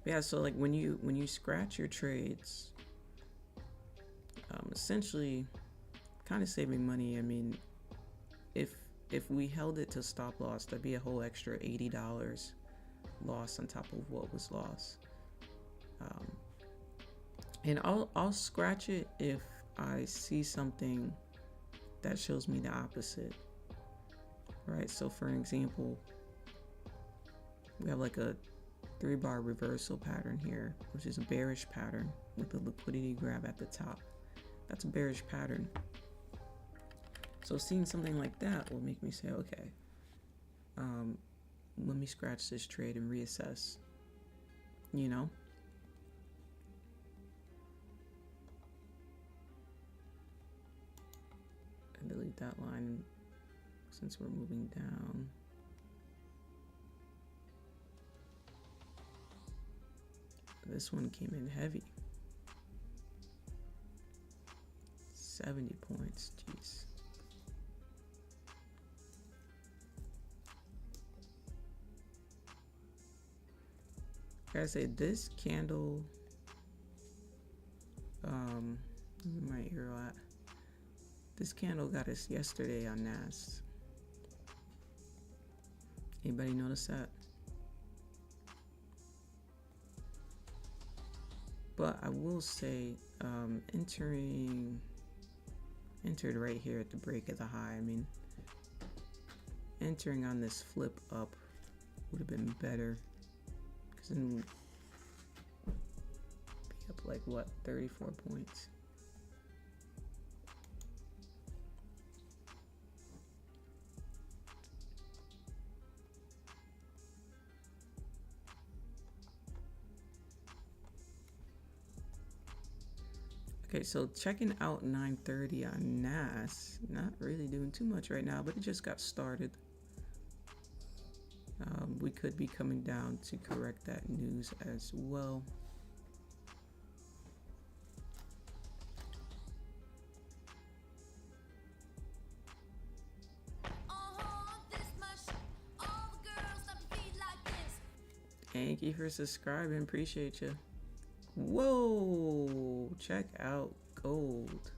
Yeah, so like when you scratch your trades, essentially kind of saving money. I mean, if we held it to stop loss, that'd be a whole extra $80 loss on top of what was lost. And I'll scratch it if I see something that shows me the opposite, right? So for an example, we have like a 3-bar reversal pattern here, which is a bearish pattern with a liquidity grab at the top. That's a bearish pattern. So seeing something like that will make me say, okay, let me scratch this trade and reassess, you know? And delete that line since we're moving down. This one came in heavy. 70 points, jeez. Gotta say, this candle, where's my arrow at? This candle got us yesterday on NAS. Anybody notice that? But I will say, entered right here at the break of the high. I mean, entering on this flip up would have been better, because then we'd be up like what, 34 points. Okay, so checking out 930 on NAS, not really doing too much right now, but it just got started. We could be coming down to correct that news as well. Thank you for subscribing. Appreciate you. Whoa! Check out gold.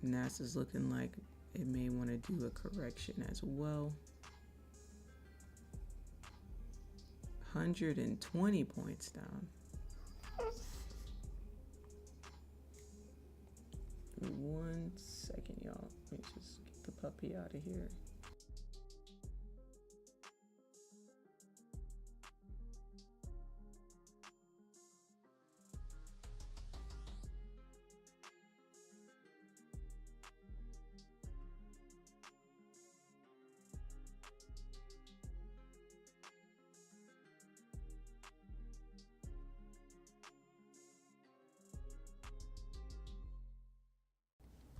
NASA's looking like it may want to do a correction as well. 120 points down. One second, y'all. Let me just get the puppy out of here.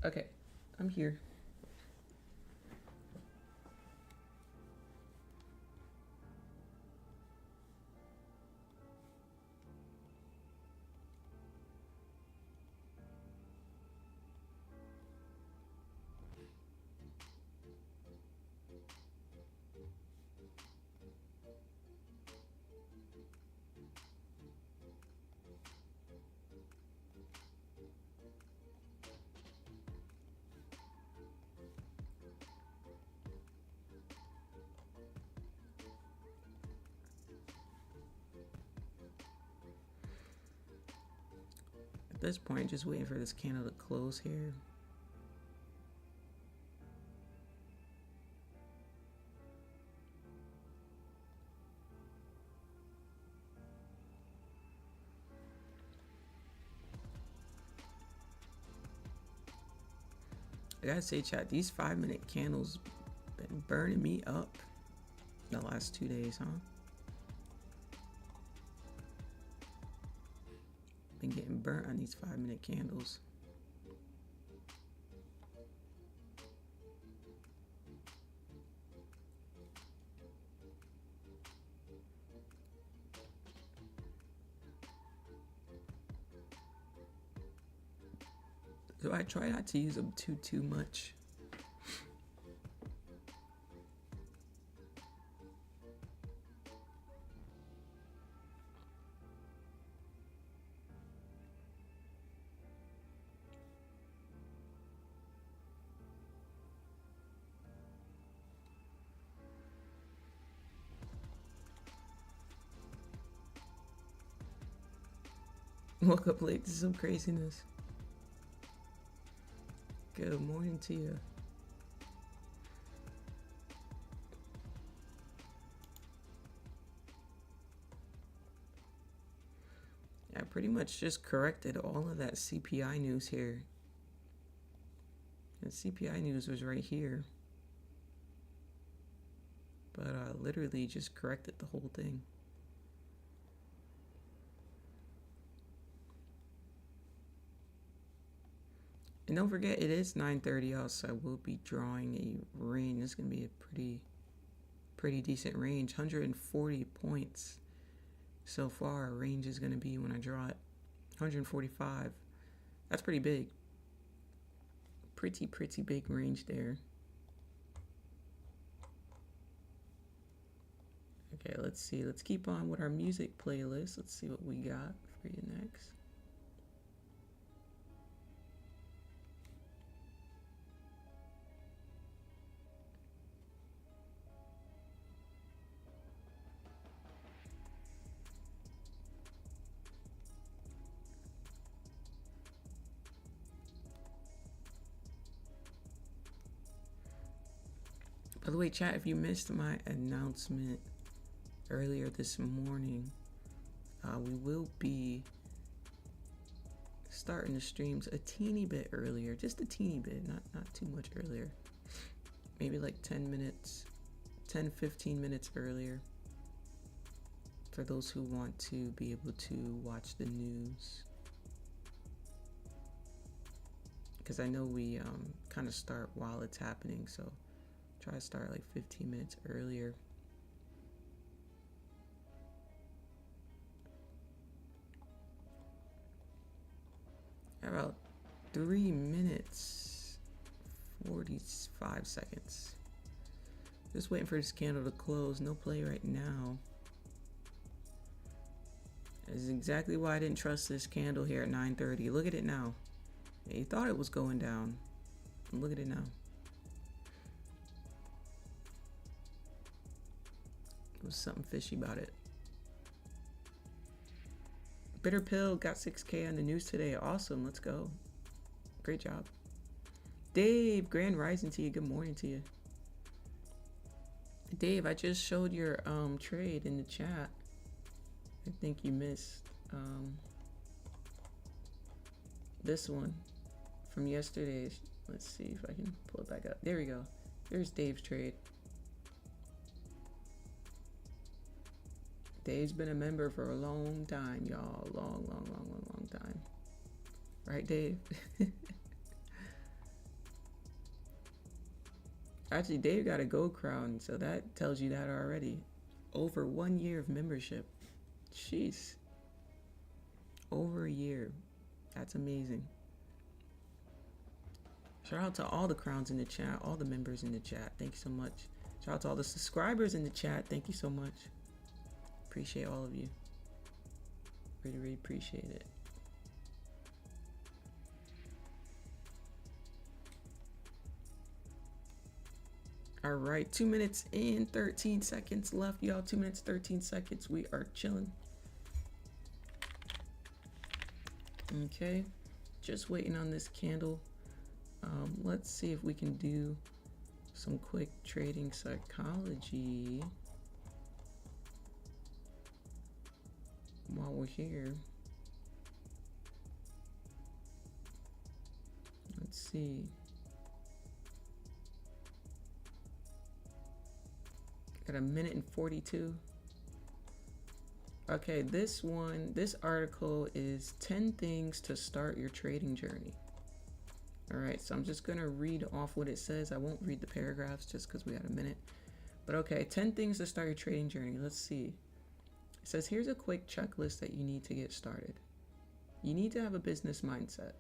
Okay, I'm here. At this point, just waiting for this candle to close here. I gotta say, chat, these 5-minute candles been burning me up the last 2 days, huh? Been getting burnt on these 5-minute candles. So I try not to use them too much. Woke up late to some craziness. Good morning to you. I pretty much just corrected all of that CPI news here. And CPI news was right here. But I literally just corrected the whole thing. And don't forget, it is 9:30 outside. We'll be drawing a range. It's going to be a pretty decent range. 140 points so far. Range is going to be when I draw it. 145. That's pretty big. Pretty big range there. Okay, let's see. Let's keep on with our music playlist. Let's see what we got for you next. By the way, chat, if you missed my announcement earlier this morning, we will be starting the streams a teeny bit earlier, just a teeny bit, not too much earlier. Maybe like 10 minutes, 10-15 minutes earlier for those who want to be able to watch the news. Because I know we kind of start while it's happening, so try to start like 15 minutes earlier. About 3 minutes, 45 seconds. Just waiting for this candle to close. No play right now. This is exactly why I didn't trust this candle here at 9:30. Look at it now. Yeah, you thought it was going down. Look at it now. There was something fishy about it. Bitter Pill got 6K on the news today. Awesome. Let's go. Great job. Dave, grand rising to you. Good morning to you. Dave, I just showed your trade in the chat. I think you missed this one from yesterday. Let's see if I can pull it back up. There we go. There's Dave's trade. Dave's been a member for a long time, y'all. Long time. Right, Dave? Actually, Dave got a gold crown, so that tells you that already. Over 1 year of membership. Jeez. Over a year. That's amazing. Shout out to all the crowns in the chat, all the members in the chat. Thank you so much. Shout out to all the subscribers in the chat. Thank you so much. Appreciate all of you. Really appreciate it. All right, 2 minutes and 13 seconds left, y'all. 2 minutes, 13 seconds. We are chilling. Okay, just waiting on this candle. Let's see if we can do some quick trading psychology while we're here. Let's see. Got a minute and 42. Okay, this article is 10 things to start your trading journey. All right, so I'm just gonna read off what it says. I won't read the paragraphs just because we had a minute. But okay, 10 things to start your trading journey. Let's see. It says, here's a quick checklist that you need to get started. You need to have a business mindset.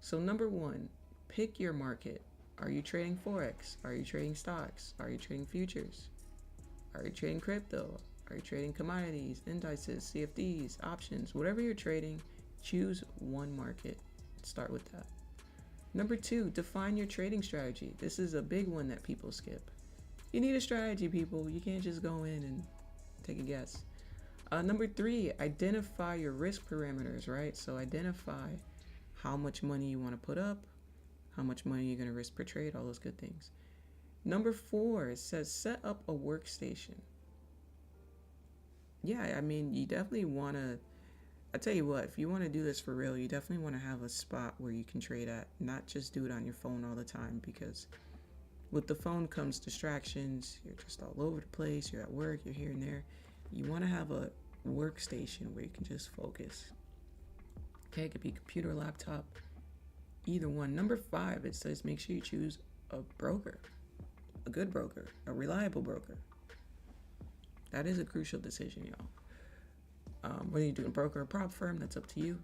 So number 1, pick your market. Are you trading Forex? Are you trading stocks? Are you trading futures? Are you trading crypto? Are you trading commodities, indices, CFDs, options? Whatever you're trading, choose one market. Start with that. Number 2, define your trading strategy. This is a big one that people skip. You need a strategy, people. You can't just go in and take a guess. Number 3, identify your risk parameters, right? So identify how much money you want to put up, how much money you're going to risk per trade, all those good things. Number 4, it says set up a workstation. Yeah, I mean, you definitely want to, I tell you what, if you want to do this for real, you definitely want to have a spot where you can trade at, not just do it on your phone all the time, because with the phone comes distractions. You're just all over the place. You're at work, you're here and there. You want to have a workstation where you can just focus. Okay, it could be computer, laptop, either one. Number 5, it says make sure you choose a broker, a good broker, a reliable broker. That is a crucial decision, y'all. Whether you're doing a broker or prop firm, that's up to you.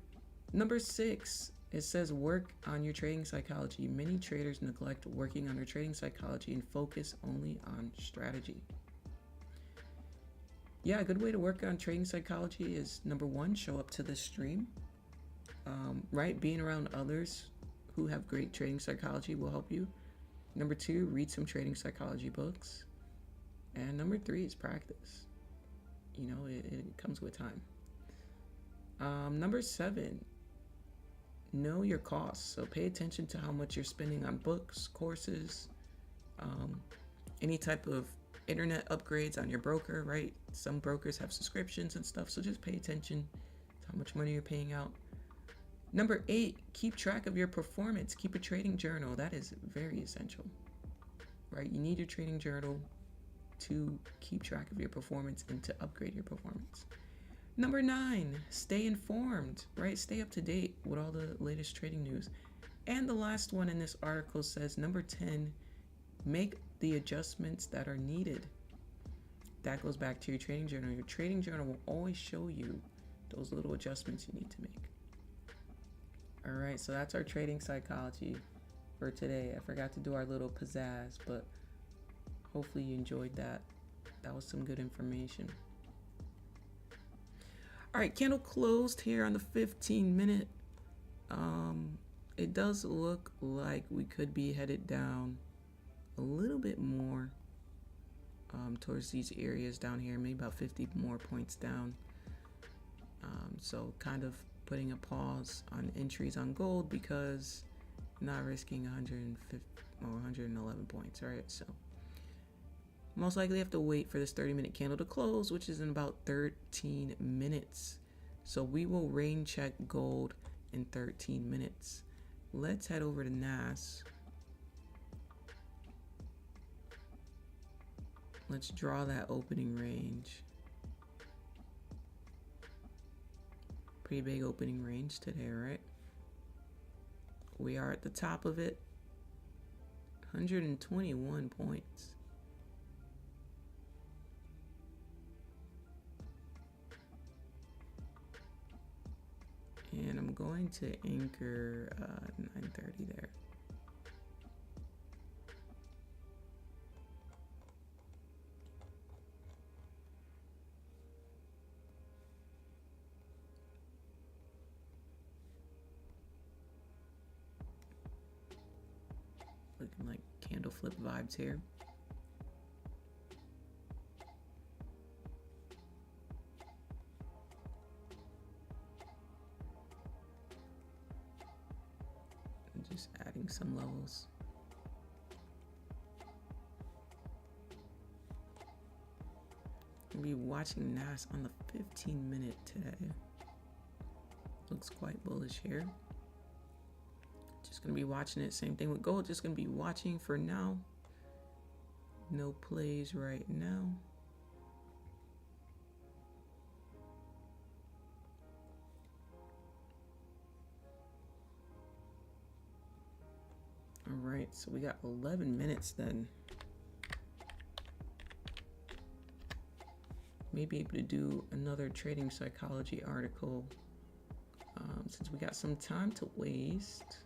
Number 6, it says work on your trading psychology. Many traders neglect working on their trading psychology and focus only on strategy. Yeah, a good way to work on trading psychology is number 1, show up to the stream. Right? Being around others who have great trading psychology will help you. Number 2, read some trading psychology books. And number 3 is practice. You know, it comes with time. Number 7, know your costs. So pay attention to how much you're spending on books, courses, any type of internet upgrades on your broker, right? Some brokers have subscriptions and stuff, so just pay attention to how much money you're paying out. Number 8, keep track of your performance. Keep a trading journal. That is very essential, right? You need your trading journal to keep track of your performance and to upgrade your performance. Number 9, stay informed, right? Stay up to date with all the latest trading news. And the last one in this article says, number 10, make the adjustments that are needed. That goes back to your trading journal. Your trading journal will always show you those little adjustments you need to make. All right, so that's our trading psychology for today. I forgot to do our little pizzazz, but Hopefully you enjoyed that. That was some good information. All right, candle closed here on the 15-minute. It does look like we could be headed down a little bit more towards these areas down here, maybe about 50 more points down. So kind of putting a pause on entries on gold because not risking 150 or 111 points, right? So most likely have to wait for this 30-minute candle to close, which is in about 13 minutes. So we will rain check gold in 13 minutes. Let's head over to NAS. Let's draw that opening range. Pretty big opening range today, right? We are at the top of it. 121 points. And I'm going to anchor 930 there. Looking like candle flip vibes here. Just adding some levels. We'll be watching NAS on the 15-minute today. Looks quite bullish here. Just gonna be watching it. Same thing with gold. Just gonna be watching for now. No plays right now. All right, so we got 11 minutes then. Maybe able to do another trading psychology article since we got some time to waste.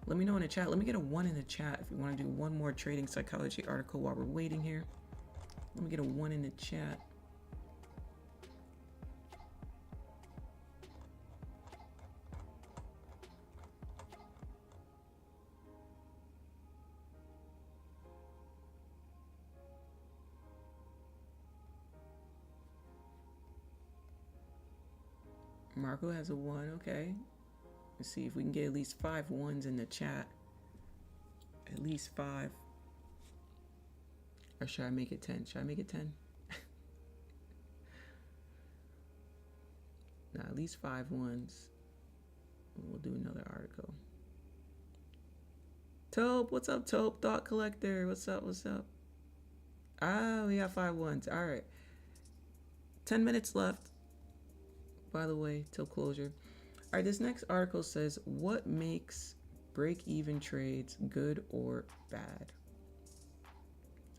Let me know in the chat. Let me get a 1 in the chat if you want to do one more trading psychology article while we're waiting here. Let me get a 1 in the chat. Marco has a 1, okay. Let's see if we can get at least 5 1s in the chat. At least 5. Or should I make it 10? Should I make it 10? Nah, at least 5 1s. We'll do another article. Taupe, what's up, Taupe? Thought Collector, what's up, what's up? Ah, we got 5 1s. All right. 10 minutes left. By the way, till closure. All right, this next article says, what makes break-even trades good or bad?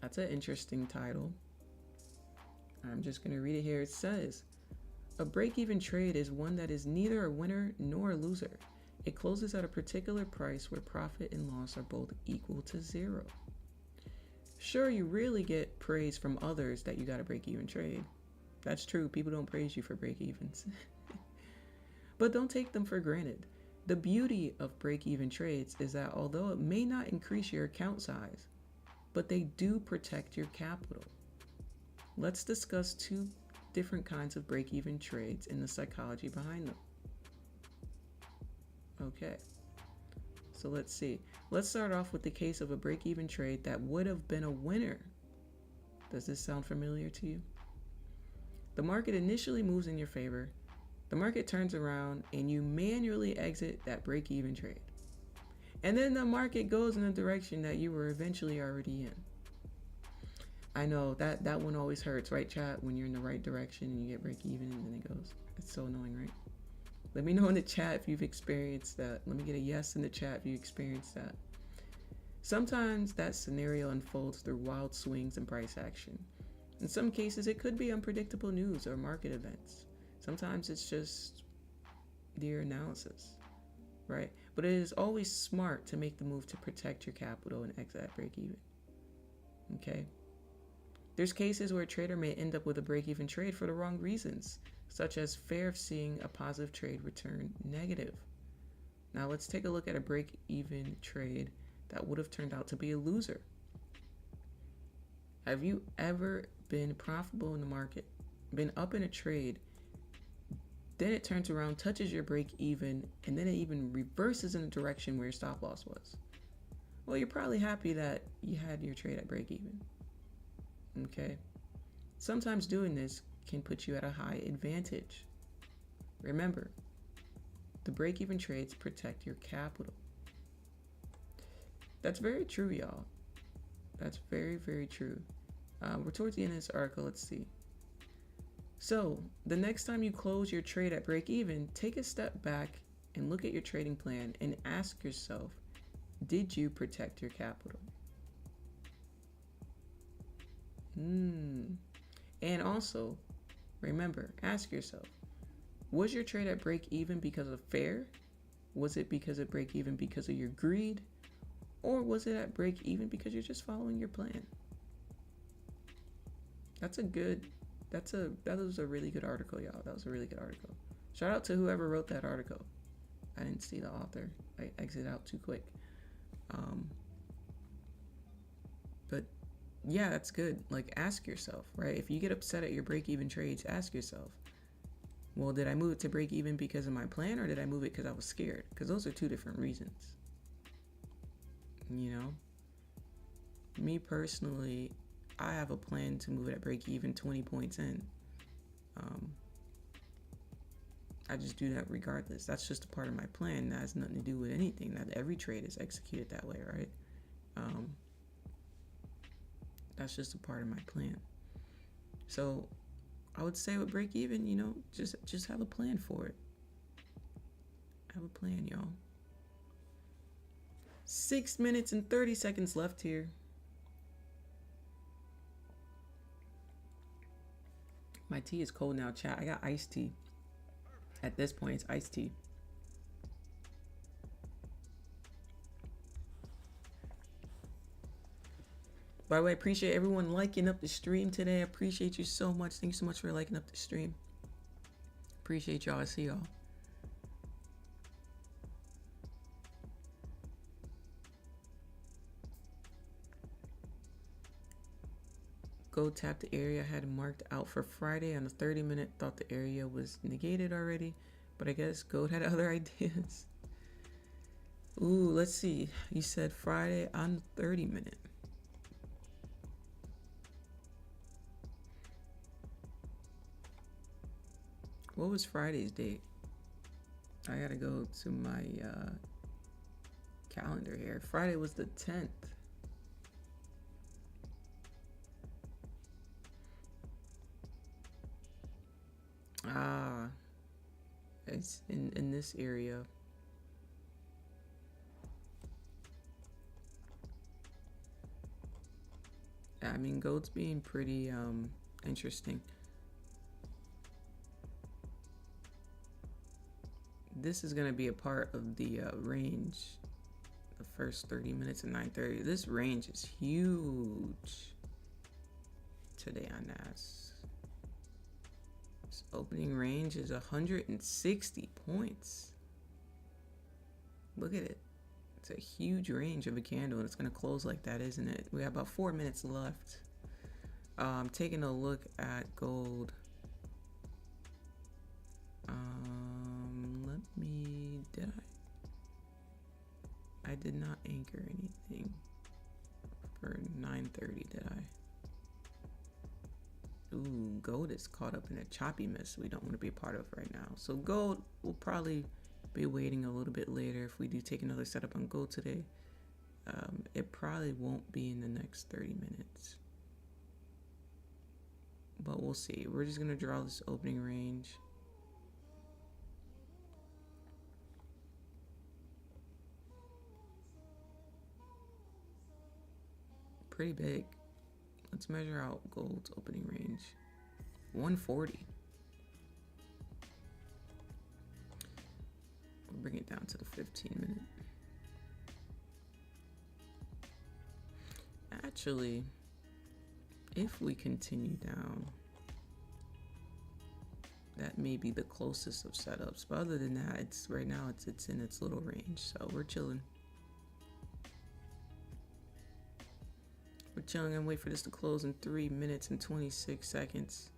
That's an interesting title. I'm just going to read it here. It says, a break-even trade is one that is neither a winner nor a loser. It closes at a particular price where profit and loss are both equal to 0. Sure, you really get praise from others that you got a break-even trade. That's true. People don't praise you for break-evens. But don't take them for granted. The beauty of break-even trades is that although it may not increase your account size, but they do protect your capital. Let's discuss 2 different kinds of break-even trades and the psychology behind them. Okay, so let's see. Let's start off with the case of a break-even trade that would have been a winner. Does this sound familiar to you? The market initially moves in your favor. The market turns around and you manually exit that break-even trade. And then the market goes in a direction that you were eventually already in. I know that one always hurts, right, chat? When you're in the right direction and you get break-even and then it goes. It's so annoying, right? Let me know in the chat if you've experienced that. Let me get a yes in the chat if you experienced that. Sometimes that scenario unfolds through wild swings in price action. In some cases, it could be unpredictable news or market events. Sometimes it's just your analysis, right? But it is always smart to make the move to protect your capital and exit at break even. Okay? There's cases where a trader may end up with a break even trade for the wrong reasons, such as fear of seeing a positive trade return negative. Now let's take a look at a break even trade that would have turned out to be a loser. Have you ever been profitable in the market, been up in a trade, then it turns around, touches your break even, and then it even reverses in the direction where your stop loss was? Well, you're probably happy that you had your trade at break even. Okay? Sometimes doing this can put you at a high advantage. Remember, the break even trades protect your capital. That's very true, y'all. That's very, very true. We're towards the end of this article. Let's see. So, the next time you close your trade at break even, take a step back and look at your trading plan and ask yourself, did you protect your capital? And also, remember, ask yourself, was your trade at break even because of fear? Was it because of break even because of your greed? Or was it at break even because you're just following your plan? That was a really good article, y'all. That was a really good article. Shout out to whoever wrote that article. I didn't see the author. I exited out too quick. But yeah, that's good. Like, ask yourself, right? If you get upset at your break-even trades, ask yourself, well, did I move it to break even because of my plan, or did I move it because I was scared? Because those are two different reasons. You know? Me personally, I have a plan to move it at break even 20 points in. I just do that regardless. That's just a part of my plan. That has nothing to do with anything. That every trade is executed that way, right? That's just a part of my plan. So I would say with break even, you know, just have a plan for it. Have a plan, y'all. 6 minutes and 30 seconds left here. My tea is cold now, chat. I got iced tea. At this point, it's iced tea. By the way, I appreciate everyone liking up the stream today. I appreciate you so much. Thank you so much for liking up the stream. Appreciate y'all. I see y'all. Go tap the area I had marked out for Friday on the 30-minute. Thought the area was negated already, but I guess Goat had other ideas. Ooh, let's see. You said Friday on the 30-minute. What was Friday's date? I gotta go to my calendar here. Friday was the 10th. It's in this area. I mean, Goat's being pretty interesting. This is gonna be a part of the range. The first 30 minutes and 9:30. This range is huge today on NAS. This opening range is 160 points. Look at it. It's a huge range of a candle, and it's gonna close like that, isn't it? We have about 4 minutes left. I'm taking a look at gold. I did not anchor anything for 9:30, did I? Ooh, gold is caught up in a choppy mess we don't want to be a part of right now. So gold will probably be waiting a little bit later if we do take another setup on gold today. It probably won't be in the next 30 minutes. But we'll see. We're just going to draw this opening range. Pretty big. Let's measure out gold's opening range. 140. We'll bring it down to the 15 minute. Actually, if we continue down, that may be the closest of setups. But other than that, it's right now it's in its little range, so we're chilling. We're chilling and wait for this to close in 3 minutes and 26 seconds.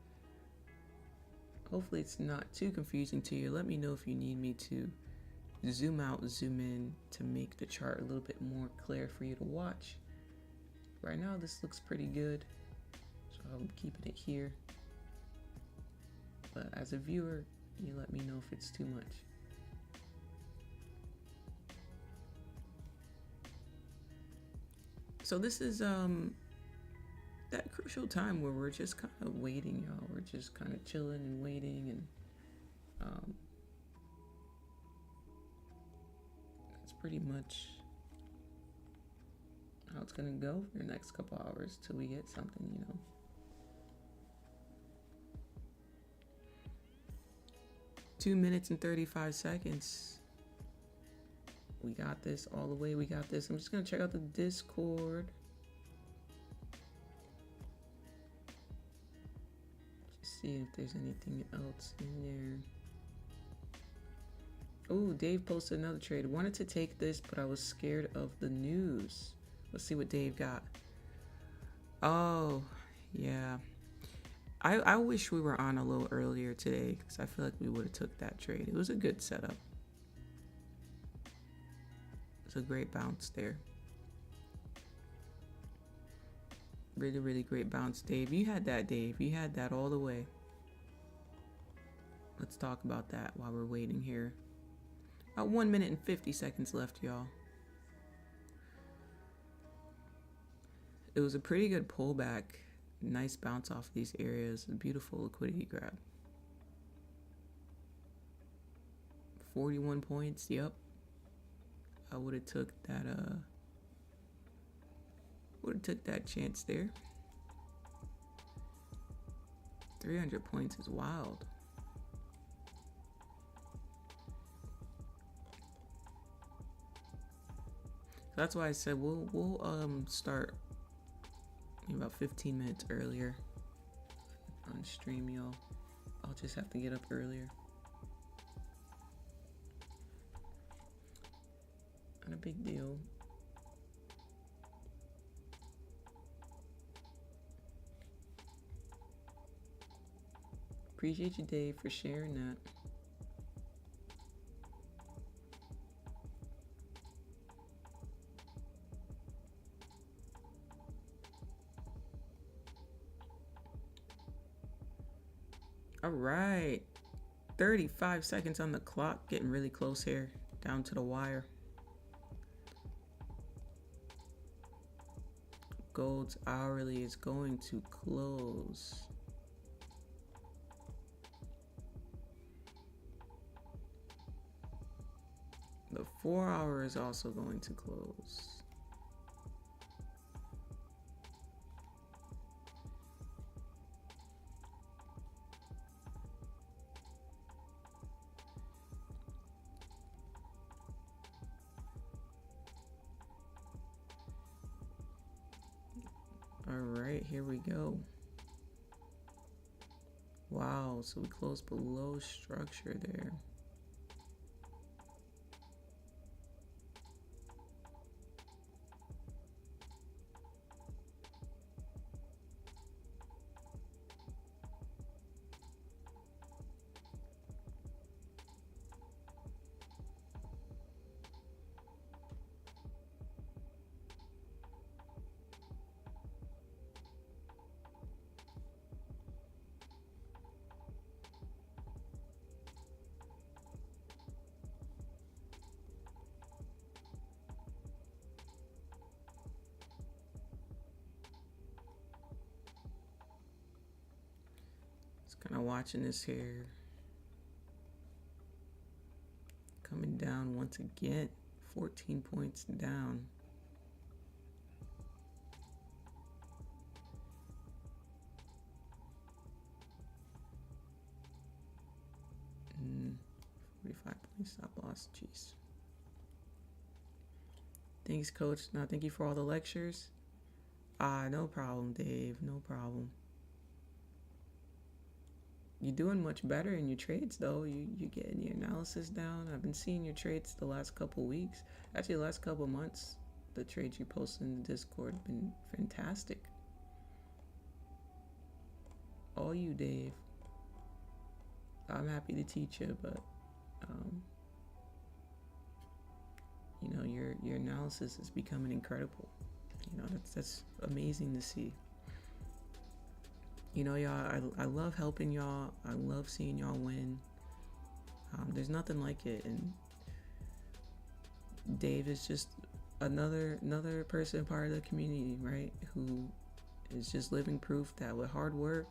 Hopefully it's not too confusing to you. Let me know if you need me to zoom out, zoom in to make the chart a little bit more clear for you to watch. Right now this looks pretty good, so I'm keeping it here. But as a viewer, you let me know if it's too much. So this is that crucial time where we're just kind of waiting, y'all. We're just kind of chilling and waiting, and that's pretty much how it's gonna go for the next couple hours till we get something, you know. Two minutes and 35 seconds. We got this all the way. We got this. I'm just gonna check out the Discord. Just see if there's anything else in there. Oh, Dave posted another trade. Wanted to take this, but I was scared of the news. Let's see what Dave got. Oh, yeah. I wish we were on a little earlier today because I feel like we would have took that trade. It was a good setup. It's a great bounce there. Really, really great bounce, Dave. You had that, Dave. You had that all the way. Let's talk about that while we're waiting here. About 1 minute and 50 seconds left, y'all. It was a pretty good pullback. Nice bounce off these areas. A beautiful liquidity grab. 41 points. Yep. I would have took that chance there. 300 points is wild. So that's why I said we'll start about 15 minutes earlier on stream, y'all. I'll just have to get up earlier. Not a big deal. Appreciate you, Dave, for sharing that. All right, 35 seconds on the clock, getting really close here, down to the wire. Gold's hourly is going to close. The 4 hour is also going to close. All right, here we go. Wow, so we closed below structure there. Kind of watching this here. Coming down once again. 14 points down. Mm, 45 point stop loss. Jeez. Thanks, Coach. Now, thank you for all the lectures. No problem, Dave. No problem. You're doing much better in your trades, though. You getting your analysis down. I've been seeing your trades the last couple weeks. Actually, the last couple months, the trades you posted in the Discord have been fantastic. All you, Dave. I'm happy to teach you, but you know your analysis is becoming incredible. You know that's amazing to see. You know, y'all, I love helping y'all. I love seeing y'all win. There's nothing like it, and Dave is just another person part of the community, right? Who is just living proof that with hard work,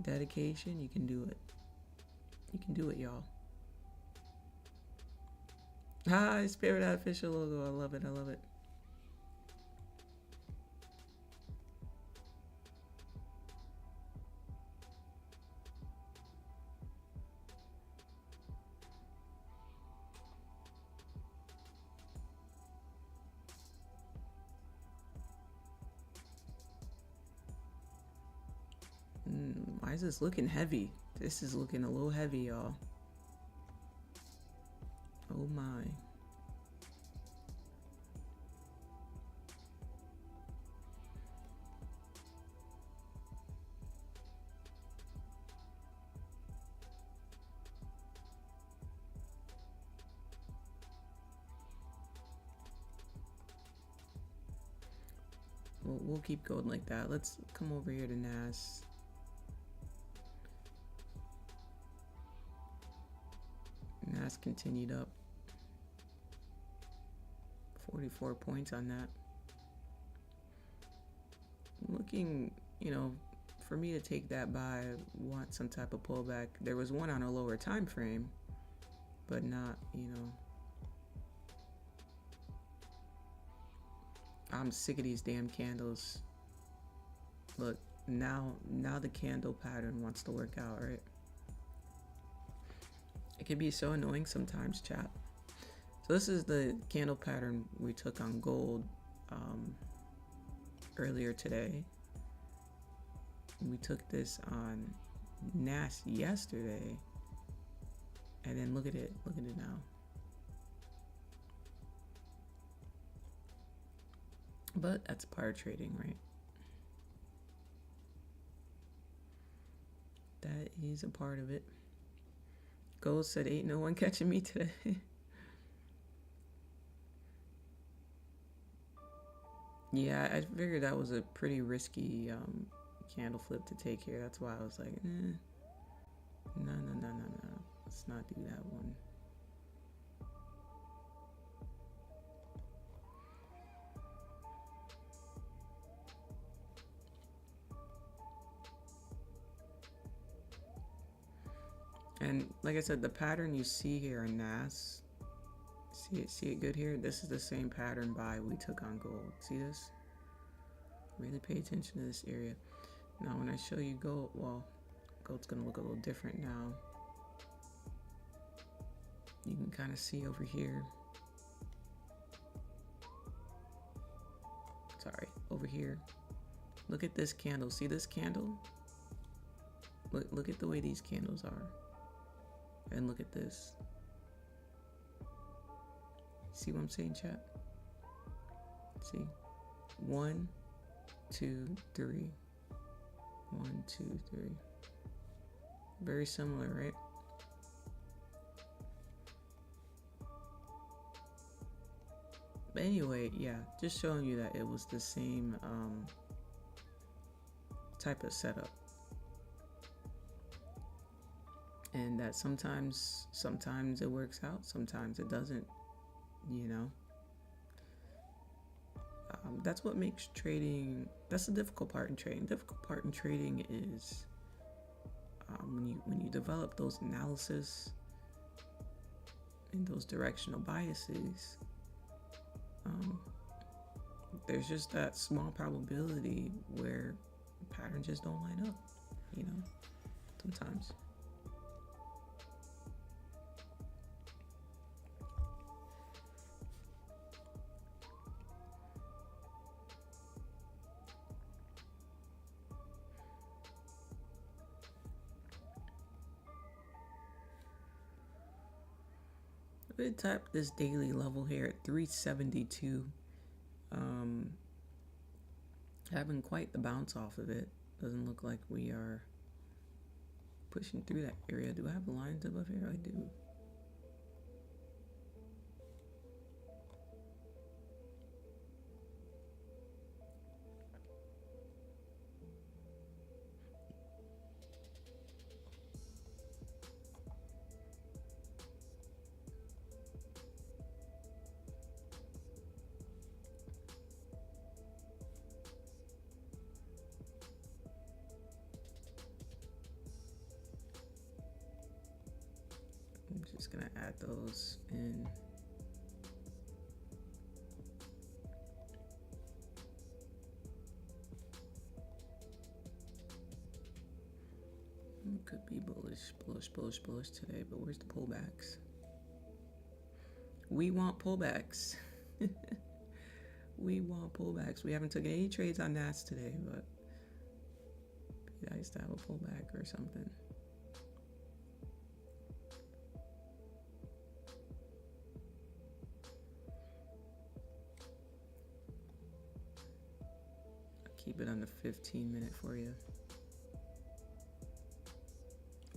dedication, you can do it. You can do it, y'all. Hi, Spirit Official logo. I love it. I love it. Why is this looking heavy? This is looking a little heavy, y'all. Oh my. We'll keep going like that. Let's come over here to NAS. NAS continued up. 44 points on that. Looking, you know, for me to take that buy, I want some type of pullback. There was one on a lower time frame, but not, you know. I'm sick of these damn candles. Look, now the candle pattern wants to work out, right? It can be so annoying sometimes, chat. So this is the candle pattern we took on gold earlier today. We took this on NAS yesterday, and then look at it now. But that's part of trading, right? That is a part of it. Gold said, ain't no one catching me today. Yeah, I figured that was a pretty risky candle flip to take here. That's why I was like, no. Let's not do that one. And like I said, the pattern you see here in NAS, see it good here? This is the same pattern buy we took on gold. See this? Really pay attention to this area. Now when I show you gold, well, gold's gonna look a little different now. You can kind of see over here. Sorry, over here. Look at this candle. See this candle? Look at the way these candles are. And look at this. See what I'm saying, chat? See? 1, 2, 3. 1, 2, 3. Very similar, right? But anyway, yeah, just showing you that it was the same type of setup. And that sometimes it works out, sometimes it doesn't, you know. That's what makes trading, that's the difficult part in trading. Difficult part in trading is when you develop those analysis and those directional biases, there's just that small probability where patterns just don't line up, you know, sometimes. We tap this daily level here at 372. Having quite the bounce off of it. Doesn't look like we are pushing through that area. Do I have lines above here? I do. I'm just gonna add those in. Could be bullish today, but where's the pullbacks? We want pullbacks. We want pullbacks. We haven't taken any trades on NAS today, but I used to have a pullback or something. I'll keep it on the 15-minute for you.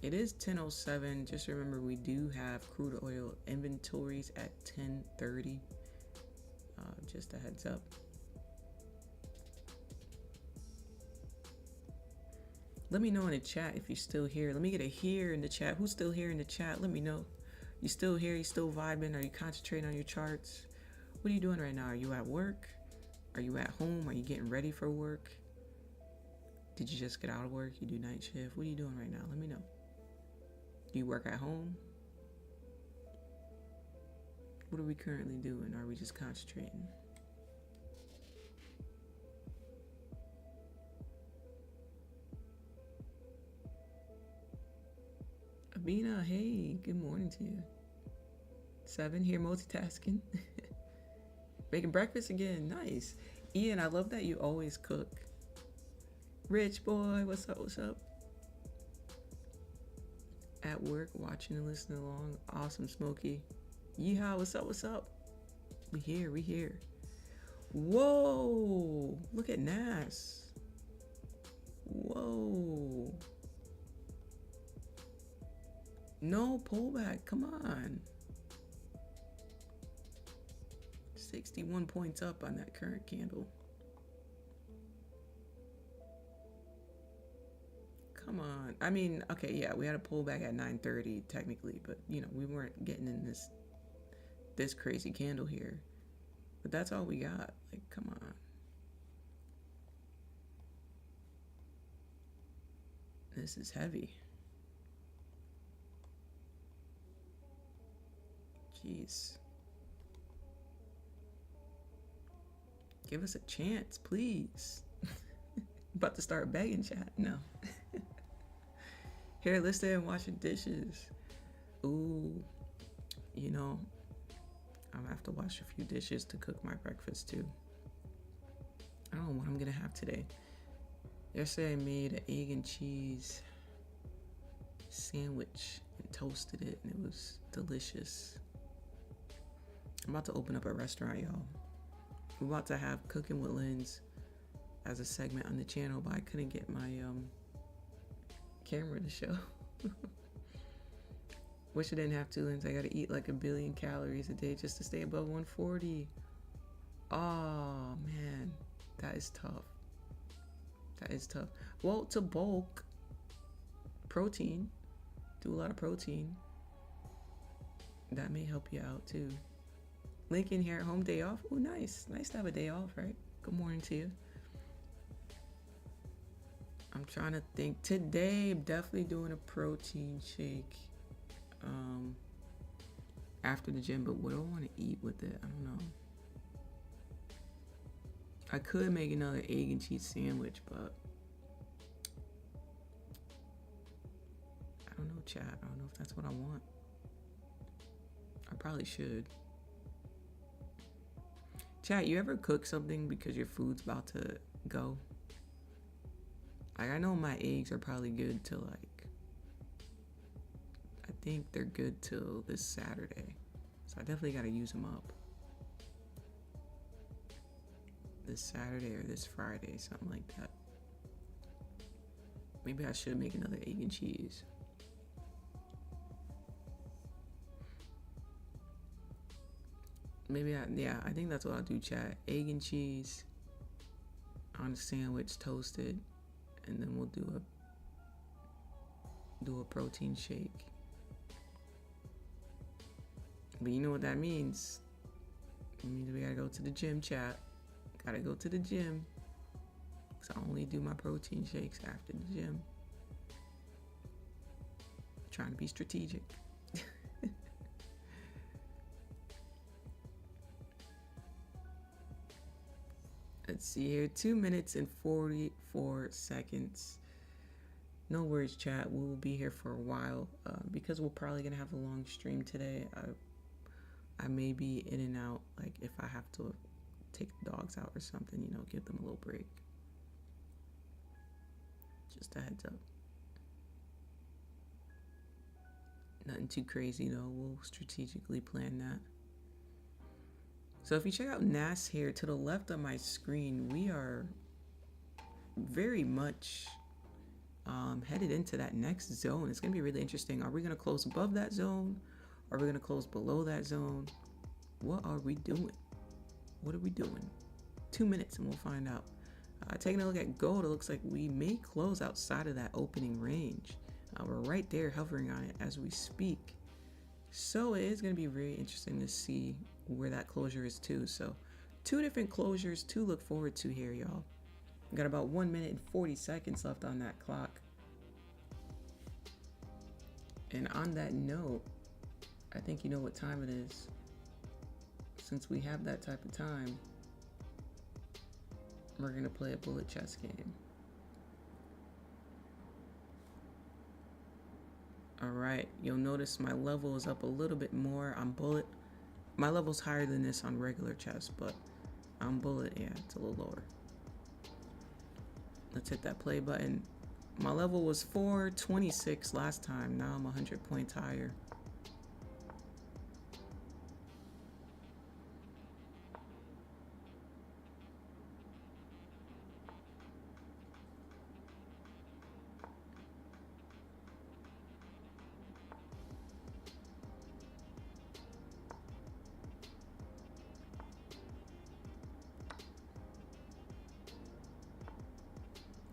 It is 10:07. Just remember, we do have crude oil inventories at 10:30. Just a heads up. Let me know in the chat if you're still here. Let me get a here in the chat. Who's still here in the chat? Let me know. You still here? You still vibing? Are you concentrating on your charts? What are you doing right now? Are you at work? Are you at home? Are you getting ready for work? Did you just get out of work? You do night shift? What are you doing right now? Let me know. Do you work at home? What are we currently doing? Are we just concentrating? Abina, hey, good morning to you. 7 here multitasking. Making breakfast again, nice. Ian, I love that you always cook. Rich boy, what's up, what's up? At work, watching and listening along. Awesome, Smokey. Yeehaw, what's up, what's up? We here, we here. Whoa, look at NAS. Whoa. No pullback, come on. 61 points up on that current candle. Come on. I mean, okay, yeah, we had a pullback at 9:30 technically, but you know, we weren't getting in this crazy candle here. But that's all we got. Like, come on. This is heavy. Jeez. Give us a chance, please. About to start begging, chat. No. Here, listening and washing dishes. Ooh, you know, I'm gonna have to wash a few dishes to cook my breakfast too. I don't know what I'm gonna have today. Yesterday I made an egg and cheese sandwich and toasted it, and it was delicious. I'm about to open up a restaurant, y'all. We're about to have Cooking with Lens as a segment on the channel, but I couldn't get my camera to show. Wish I didn't have to, Lens. I gotta eat like 1 billion calories a day just to stay above 140. Oh man, that is tough. That is tough. Well, to bulk, protein, do a lot of protein. That may help you out too. Lincoln here at home, day off. Oh, nice. Nice to have a day off, right? Good morning to you. I'm trying to think. Today, I'm definitely doing a protein shake after the gym, but what do I want to eat with it? I don't know. I could make another egg and cheese sandwich, but I don't know, chat. I don't know if that's what I want. I probably should. Chat, you ever cook something because your food's about to go? Like, I know my eggs are probably good till like, I think they're good till this Saturday. So I definitely got to use them up this Saturday or this Friday, something like that. Maybe I should make another egg and cheese. Maybe I think that's what I'll do, chat. Egg and cheese on a sandwich, toasted, and then we'll do a protein shake. But you know what that means? It means we gotta go to the gym, chat. Gotta go to the gym. Cause I only do my protein shakes after the gym. Trying to be strategic. Let's see here, 2 minutes and 44 seconds. No worries, chat. We will be here for a while because we're probably gonna have a long stream today. I may be in and out, like if I have to take the dogs out or something, you know, give them a little break. Just a heads up. Nothing too crazy though. We'll strategically plan that. So if you check out NAS here to the left of my screen, we are very much headed into that next zone. It's gonna be really interesting. Are we gonna close above that zone? Are we gonna close below that zone? What are we doing? What are we doing? 2 minutes and we'll find out. Taking a look at gold, it looks like we may close outside of that opening range. We're right there hovering on it as we speak. So it is going to be very interesting to see where that closure is too. So 2 different closures to look forward to here, y'all. We got about 1 minute and 40 seconds left on that clock. And on that note, I think you know what time it is. Since we have that type of time, we're going to play a bullet chess game. All right, you'll notice my level is up a little bit more on bullet. My level's higher than this on regular chess, but on bullet, yeah, it's a little lower. Let's hit that play button. My level was 426 last time. Now I'm 100 points higher.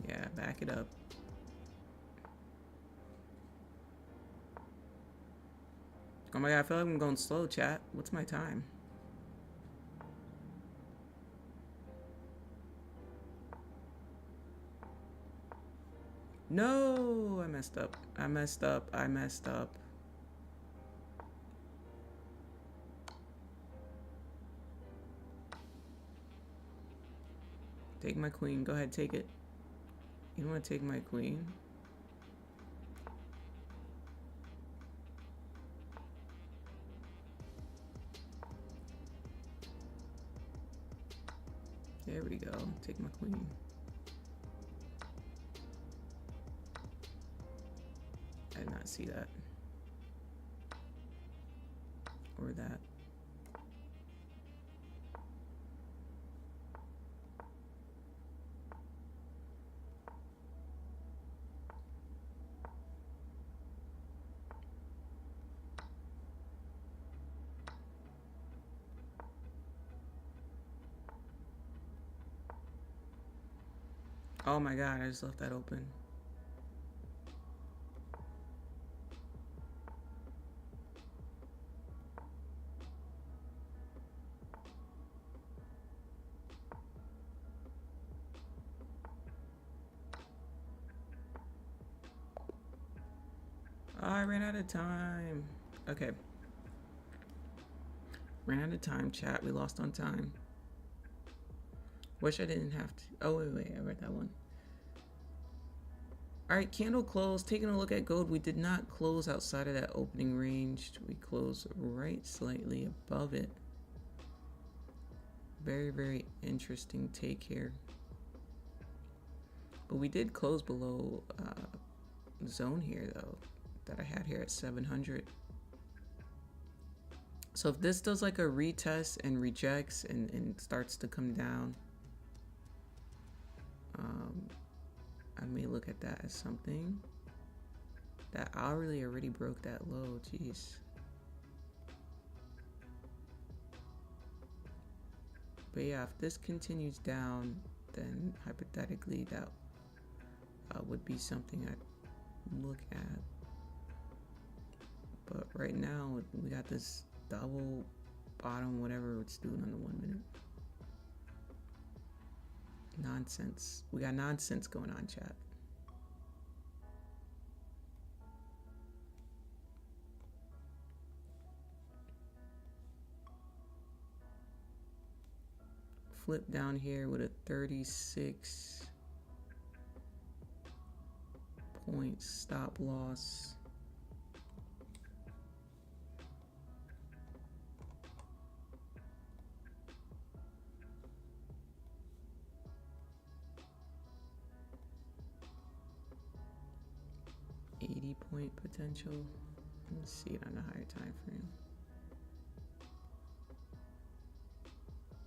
Yeah, back it up. Oh my god, I feel like I'm going slow, chat. What's my time? No, I messed up. I messed up. I messed up. Take my queen. Go ahead, take it. You don't want to take my queen? There we go. Take my queen. I did not see that. Or that. Oh my god, I just left that open. Oh, I ran out of time. Okay. Ran out of time, chat. We lost on time. Wish I didn't have to. Oh, wait. I read that one. All right, candle close. Taking a look at gold, we did not close outside of that opening range. We closed right slightly above it. Very, very interesting take here. But we did close below zone here, though, that I had here at 700. So if this does like a retest and rejects and starts to come down, I may look at that as something. That hourly already broke that low, jeez. But yeah, if this continues down, then hypothetically that would be something I'd look at. But right now, we got this double bottom, whatever it's doing on the 1 minute. Nonsense. We got nonsense going on, chat. Flip down here with a 36 point stop loss. .80 potential. Let's see it on a higher time frame.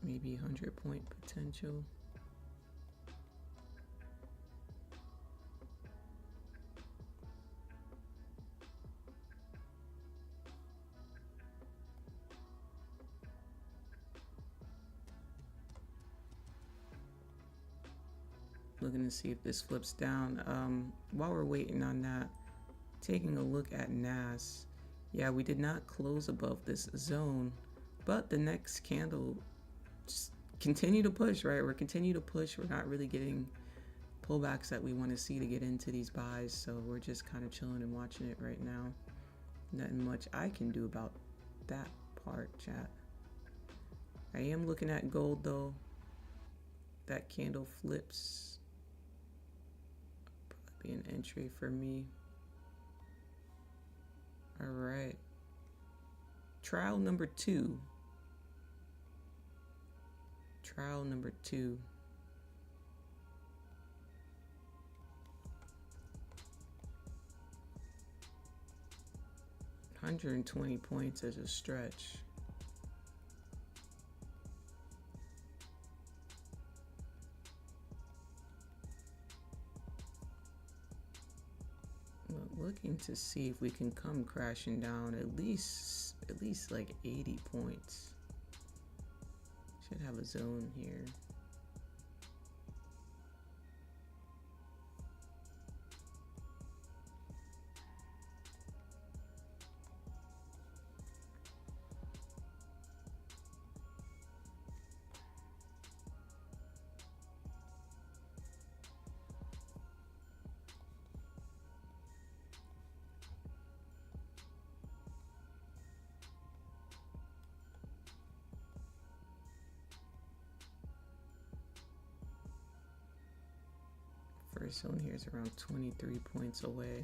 Maybe 100 potential. Looking to see if this flips down. While we're waiting on that, taking a look at NAS. Yeah, we did not close above this zone, but the next candle just continue to push, right? We're continue to push. We're not really getting pullbacks that we want to see to get into these buys, so we're just kind of chilling and watching it right now. Nothing much I can do about that part, chat. I am looking at gold though. That candle flips. Probably an entry for me. All right. Trial number 2. Trial number 2. $120 as a stretch. Looking to see if we can come crashing down at least like 80 points. Should have a zone here. First zone here is around 23 points away.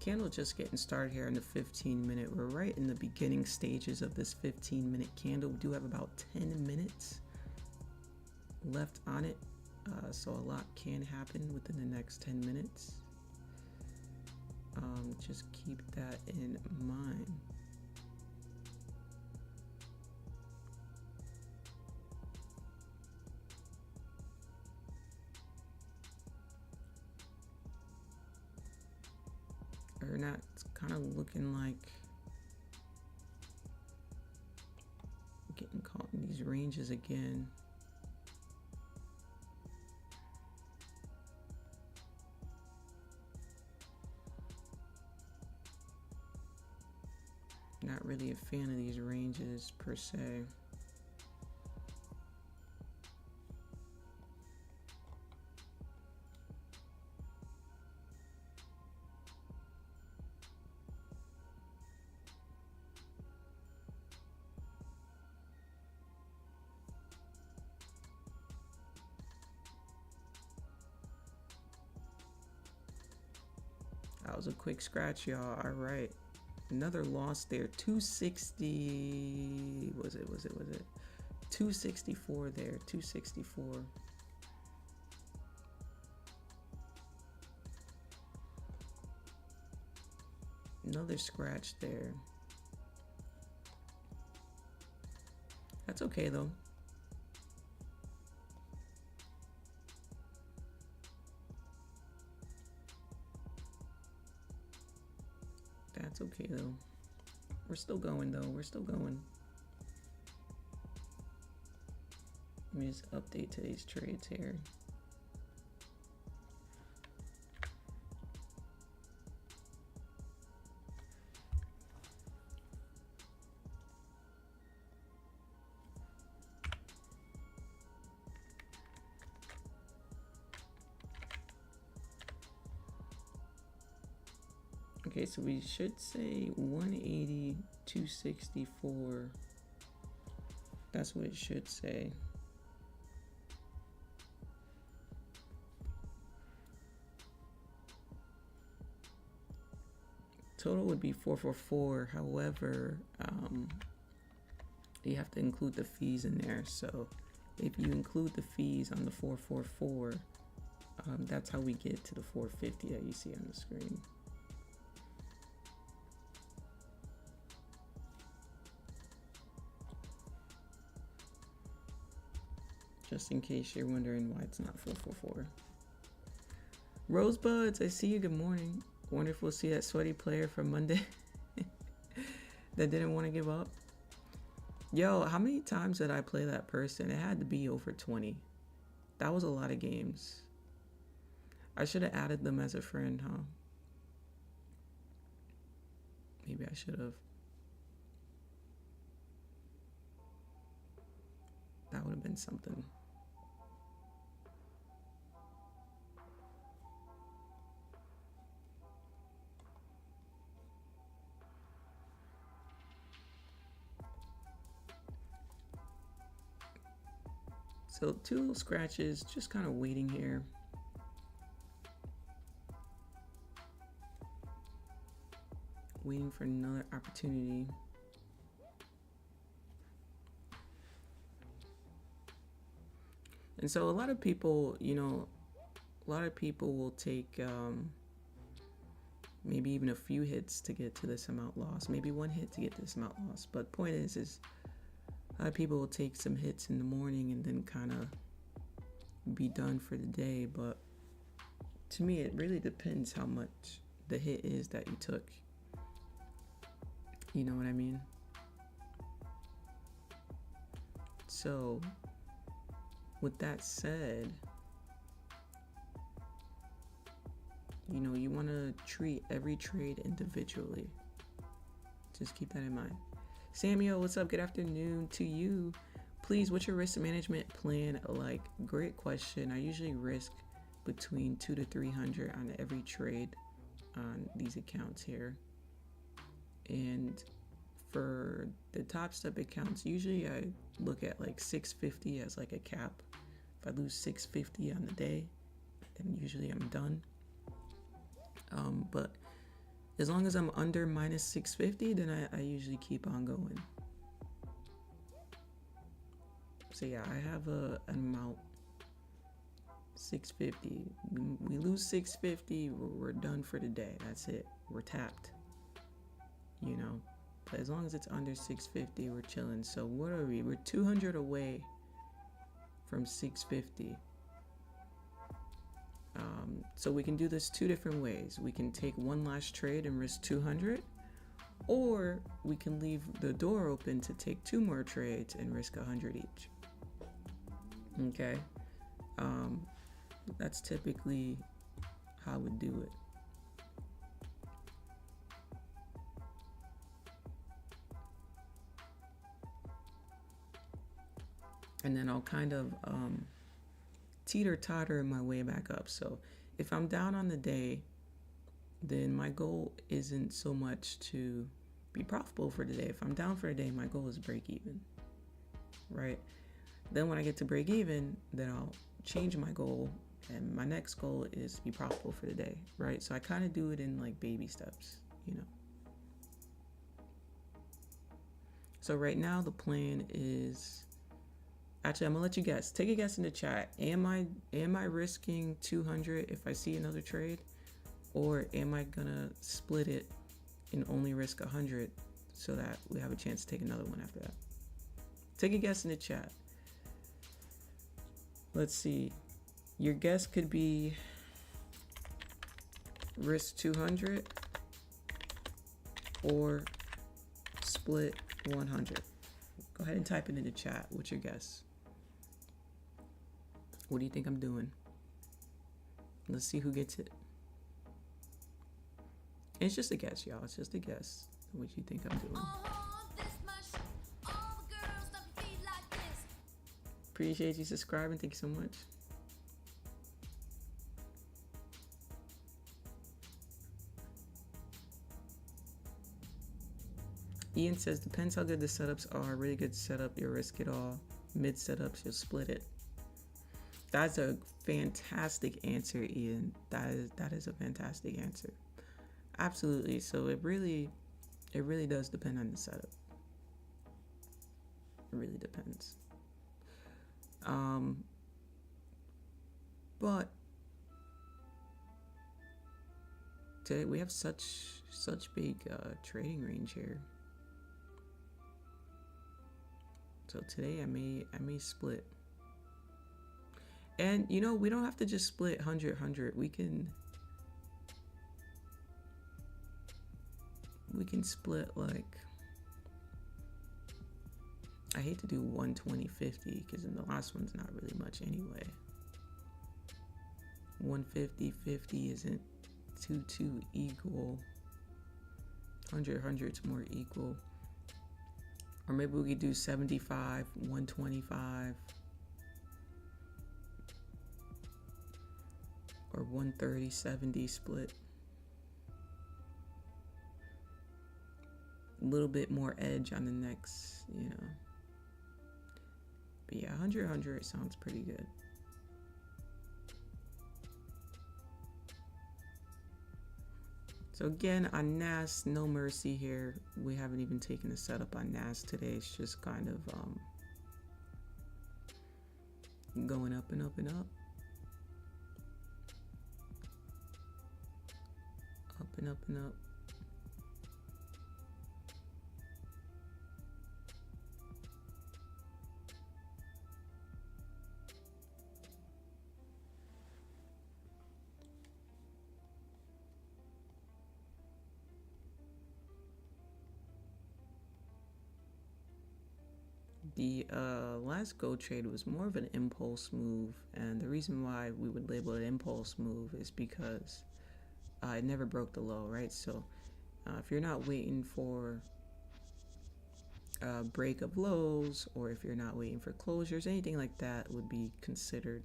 Candle just getting started here in the 15-minute. We're right in the beginning stages of this 15-minute candle. We do have about 10 minutes left on it, so a lot can happen within the next 10 minutes. Just keep that in mind. Or not, it's kind of looking like getting caught in these ranges again. Not really a fan of these ranges per se. That was a quick scratch, y'all. All right. Another loss there. 260. Was it? 264 there. 264. Another scratch there. That's okay though. That's okay though. We're still going though. We're still going. Let me just update today's trades here. Okay, so we should say 180, 264. That's what it should say. Total would be 444. However, you have to include the fees in there. So if you include the fees on the 444, that's how we get to the 450 that you see on the screen. Just in case you're wondering why it's not 444. Rosebuds, I see you. Good morning. Wonderful to see that sweaty player from Monday that didn't want to give up. Yo, how many times did I play that person? It had to be over 20. That was a lot of games. I should have added them as a friend, huh? Maybe I should have. That would have been something. So 2 little scratches, just kind of waiting here. Waiting for another opportunity. And so a lot of people, will take maybe even a few hits to get to this amount lost. Maybe 1 hit to get this amount lost. But point is a lot of people will take some hits in the morning and then kind of be done for the day. But to me, it really depends how much the hit is that you took. You know what I mean? So, with that said, you want to treat every trade individually. Just keep that in mind. Samuel, what's up? Good afternoon to you. Please, what's your risk management plan like? Great question. I usually risk between 200 to 300 on every trade on these accounts here. And for the top step accounts, usually I look at like 650 as like a cap. If I lose 650 on the day, then usually I'm done. But as long as I'm under minus 650, then I usually keep on going. So yeah, I have an amount 650. We lose 650, we're done for the day. That's it. We're tapped. But as long as it's under 650, we're chilling. So what are we? We're 200 away from 650. So we can do this 2 different ways. We can take one last trade and risk 200, or we can leave the door open to take 2 more trades and risk 100 each. Okay, that's typically how I would do it. And then I'll kind of teeter-totter my way back up. So if I'm down on the day, then my goal isn't so much to be profitable for the day. If I'm down for the day, my goal is break even, right? Then when I get to break even, then I'll change my goal And my next goal is to be profitable for the day, right? So I kind of do it in like baby steps, you know. So right now the plan is, actually I'm gonna let you guess. Take a guess in the chat. Am I risking 200 if I see another trade, or am I gonna split it and only risk 100 so that we have a chance to take another one after that? Take a guess in the chat. Let's see. Your guess could be risk 200 or split 100. Go ahead and type it in the chat. What's your guess? What do you think I'm doing? Let's see who gets it. And it's just a guess, y'all. It's just a guess. What you think I'm doing? Appreciate you subscribing. Thank you so much. Ian says, depends how good the setups are. Really good setup, you'll risk it all. Mid setups, you'll split it. That's a fantastic answer, Ian. That is a fantastic answer. Absolutely. So it really does depend on the setup. It really depends. But today we have such big trading range here. So today I may split. And you know, we don't have to just split 100. We can split, like, I hate to do 120-50 because then the last one's not really much anyway. 150-50 isn't too equal. 100's more equal. Or maybe we could do 75, 125. Or 130-70 split. A little bit more edge on the next, you know. But yeah, 100 sounds pretty good. So again, on NAS, no mercy here. We haven't even taken a setup on NAS today. It's just kind of going up and up and up. Up and up and up. The last gold trade was more of an impulse move, and the reason why we would label it impulse move is because it never broke the low, right? So if you're not waiting for a break of lows, or if you're not waiting for closures, anything like that would be considered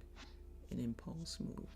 an impulse move.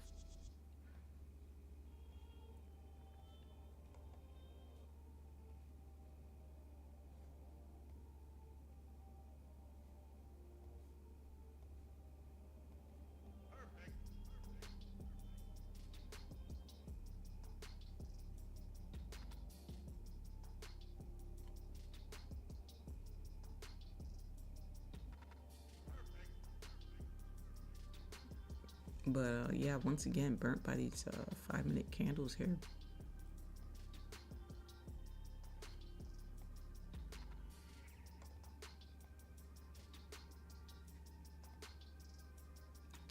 But yeah, once again, burnt by these 5-minute candles here.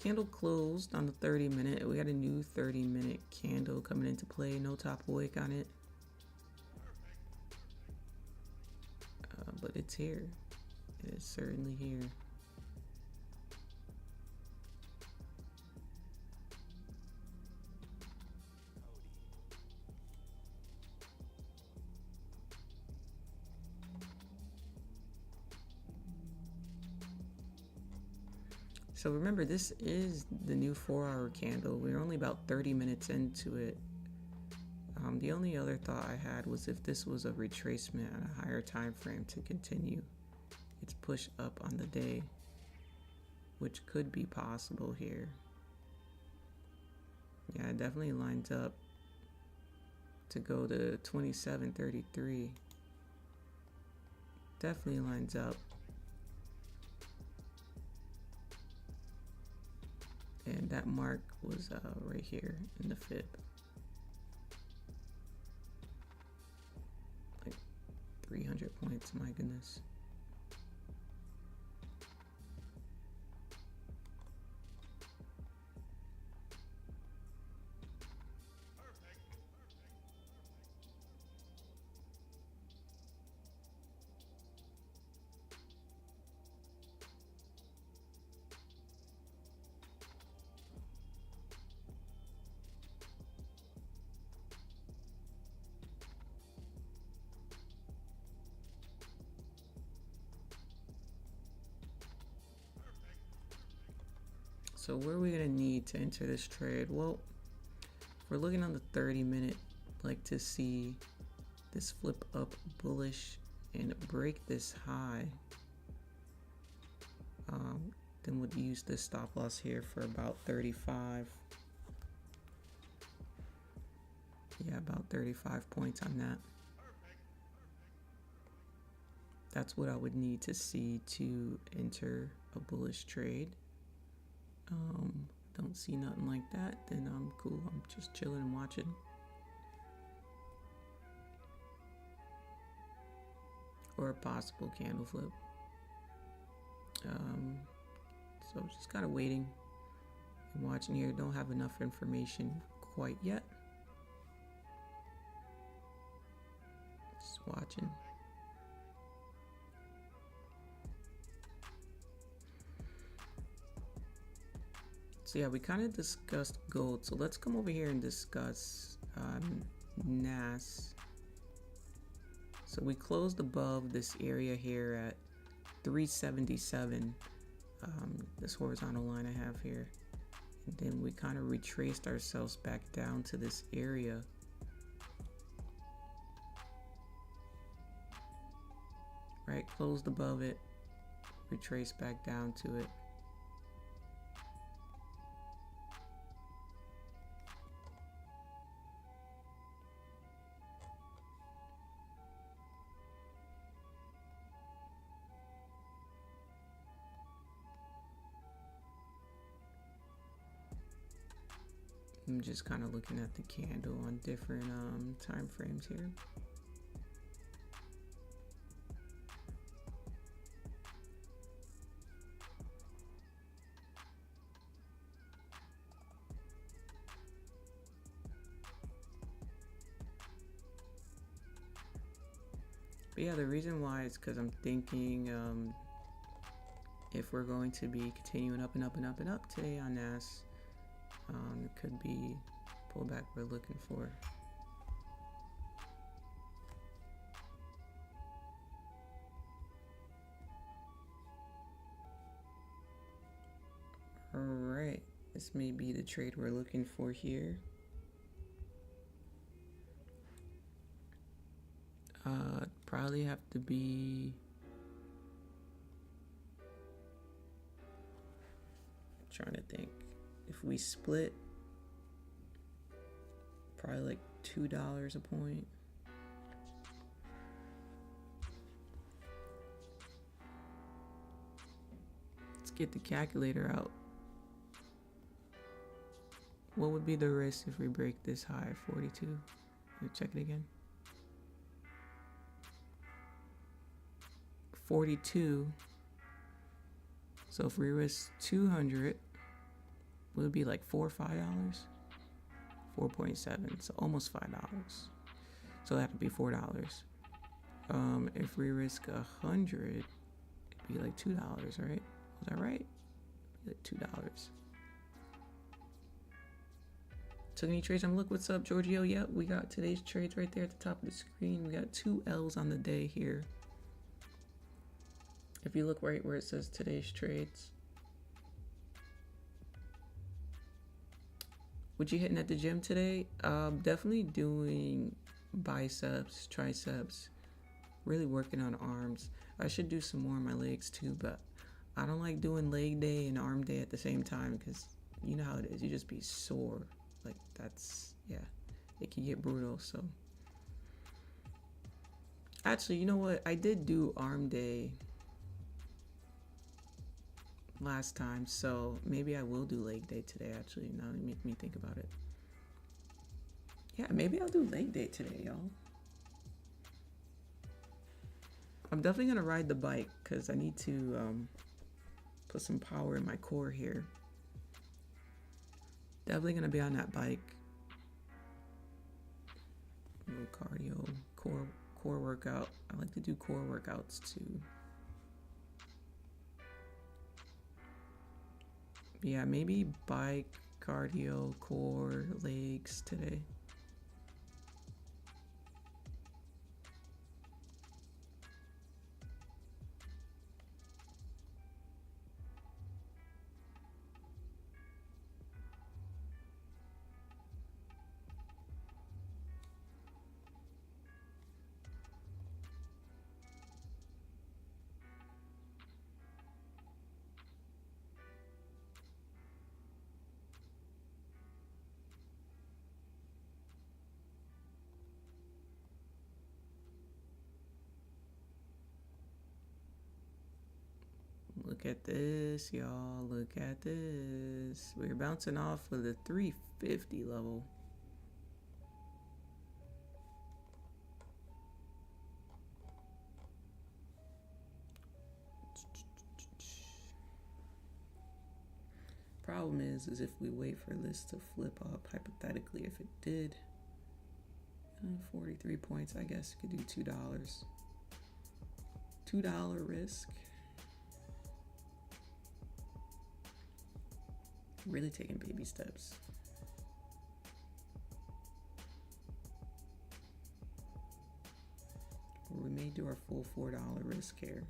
Candle closed on the 30-minute. We got a new 30-minute candle coming into play. No top wick on it. But it's here. It is certainly here. So remember, this is the new 4-hour candle. We're only about 30 minutes into it. The only other thought I had was if this was a retracement on a higher time frame to continue its push up on the day, which could be possible here. Yeah, it definitely lines up to go to 27.33. Definitely lines up. And that mark was right here in the fib. Like 300 points, my goodness. So what are we gonna need to enter this trade? Well, we're looking on the 30-minute, like to see this flip up bullish and break this high. Then we'll use this stop loss here for about 35. Yeah, about 35 points on that. That's what I would need to see to enter a bullish trade. Don't see nothing like that, then I'm cool. I'm just chilling and watching. Or a possible candle flip. So just kind of waiting and watching here. Don't have enough information quite yet. Just watching. So yeah, we kind of discussed gold. So let's come over here and discuss NAS. So we closed above this area here at 377. This horizontal line I have here. And then we kind of retraced ourselves back down to this area. Right, closed above it, retraced back down to it. I'm just kind of looking at the candle on different time frames here. But yeah, the reason why is because I'm thinking if we're going to be continuing up and up and up and up today on NAS, it could be pullback we're looking for. Alright, this may be the trade we're looking for here. Probably have to be trying to think. If we split, probably like $2 a point. Let's get the calculator out. What would be the risk if we break this high? 42. Let's check it again. 42. So if we risk 200, would it be like $4 or $5? 4.7, so almost $5. So that would be $4. If we risk 100, it'd be like $2, right? Was that right? It'd be like $2. Took any trades? I'm look. What's up, Giorgio? Yep, we got today's trades right there at the top of the screen. We got 2 L's on the day here. If you look right where it says today's trades. What you hitting at the gym today? Definitely doing biceps, triceps, really working on arms. I should do some more on my legs too, but I don't like doing leg day and arm day at the same time because you know how it is. You just be sore. Like that's, yeah, it can get brutal. So actually, you know what? I did do arm day last time, so maybe I will do leg day today. Actually, now you make me think about it. Yeah, maybe I'll do leg day today, y'all. I'm definitely gonna ride the bike because I need to put some power in my core here. Definitely gonna be on that bike. A little cardio, core workout. I like to do core workouts too. Yeah, maybe bike, cardio, core, legs today. Look at this, y'all. Look at this. We're bouncing off of the 350 level. Problem is if we wait for this to flip up, hypothetically, if it did, 43 points, I guess you could do $2. $2 risk. Really taking baby steps. We may do our full $4 risk here.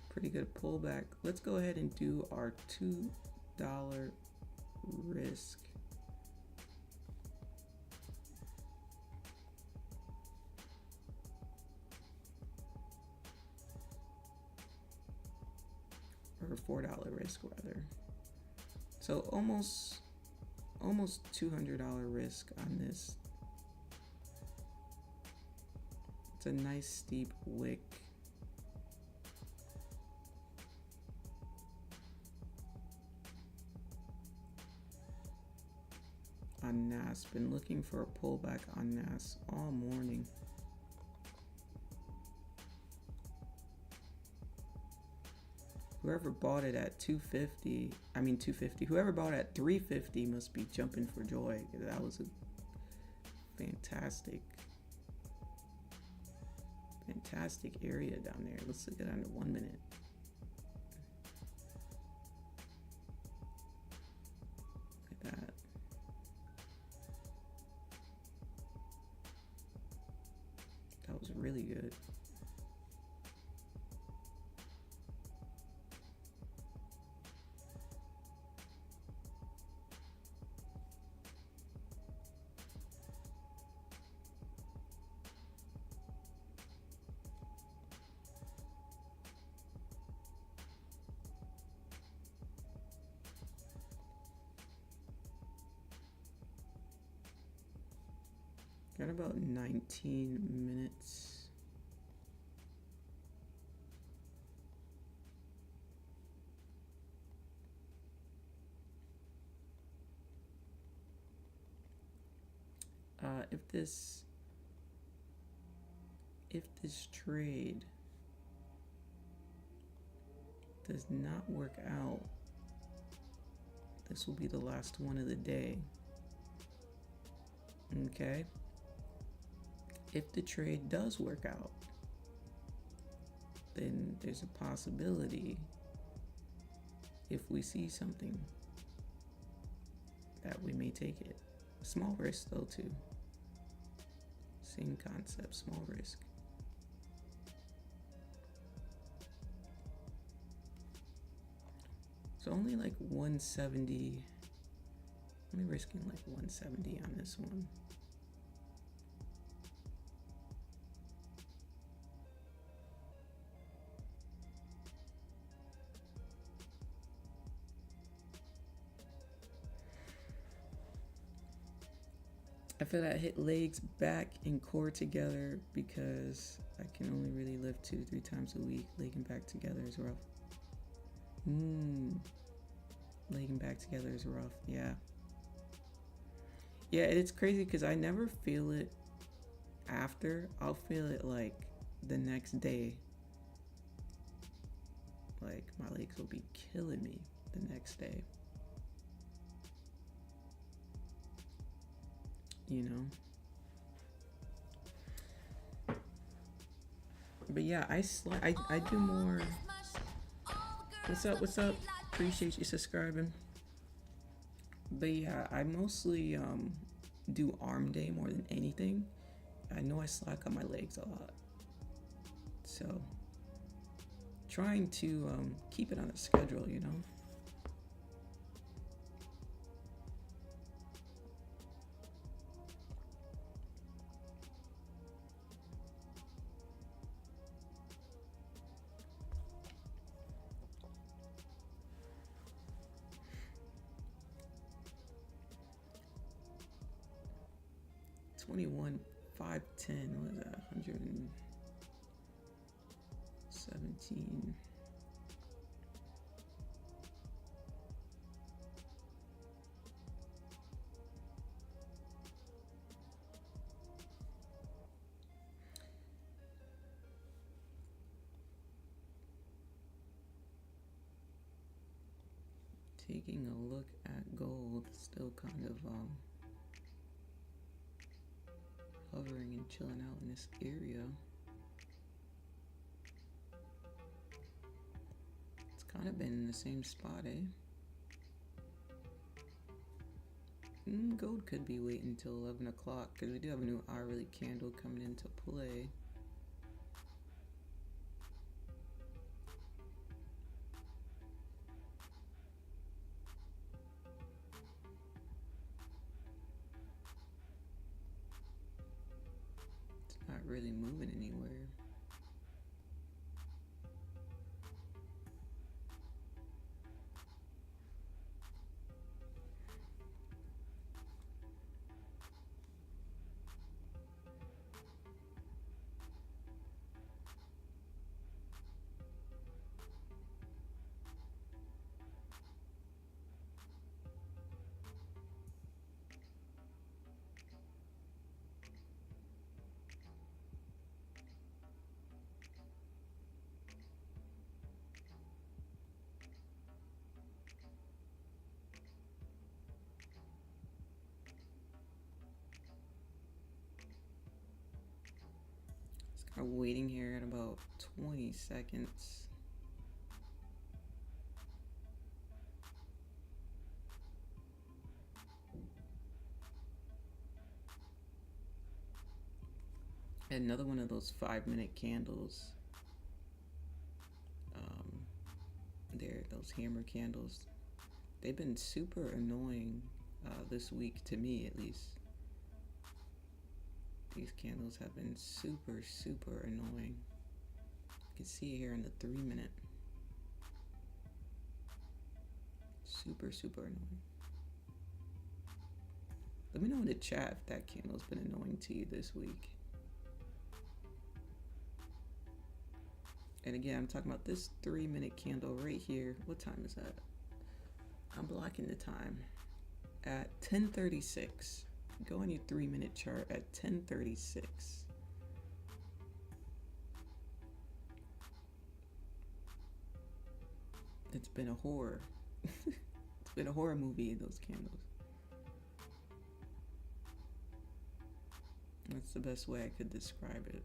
Pretty good pullback. Let's go ahead and do our $2 risk. Or $4 risk rather. So almost $200 risk on this. It's a nice steep wick. On NAS, been looking for a pullback on NAS all morning. Whoever bought it at 250, whoever bought it at 350 must be jumping for joy. That was a fantastic area down there. Let's look at it under 1 minute. Look at that. That was really good. Got about 19 minutes. If this trade does not work out, this will be the last one of the day. Okay. If the trade does work out, then there's a possibility, if we see something, that we may take it. Small risk though too. Same concept, small risk. So only like 170 I'm risking like 170 on this one. I feel that hit legs, back, and core together because I can only really lift 2-3 times a week. Leg and back together is rough. Leg and back together is rough. Yeah. Yeah, it's crazy because I never feel it after. I'll feel it like the next day. Like my legs will be killing me the next day. You know? But yeah, I do more. What's up? What's up? Appreciate you subscribing. But yeah, I mostly do arm day more than anything. I know I slack on my legs a lot, so trying to keep it on a schedule, you know. $21,510. What is that? 117. Taking a look at gold, still kind of hovering and chilling out in this area. It's kind of been in the same spot, eh? Gold could be waiting until 11 o'clock because we do have a new hourly candle coming into play. It's not really moving anywhere. I'm waiting here at about 20 seconds. Another one of those 5-minute candles. Those hammer candles. They've been super annoying this week, to me at least. These candles have been super, super annoying. You can see it here in the 3-minute. Super, super annoying. Let me know in the chat if that candle's been annoying to you this week. And again, I'm talking about this 3-minute candle right here. What time is that? I'm blocking the time at 10:36. Go on your 3-minute chart at 10:36. It's been a horror. It's been a horror movie, those candles. That's the best way I could describe it.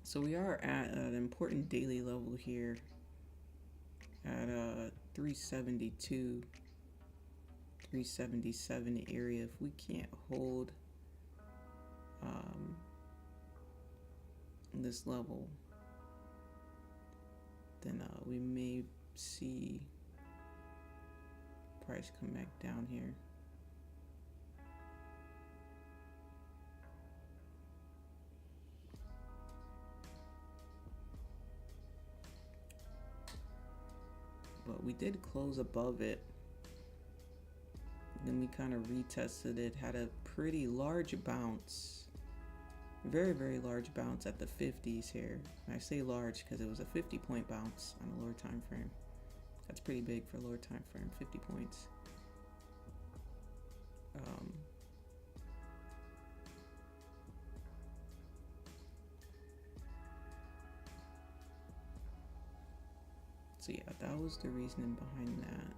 So we are at an important daily level here at 372. 377 area. If we can't hold this level, then we may see price come back down here. But we did close above it. Then we kind of retested it, had a pretty large bounce. Very, very large bounce at the 50s here. And I say large because it was a 50-point bounce on a lower time frame. That's pretty big for a lower time frame, 50 points. So yeah, that was the reasoning behind that.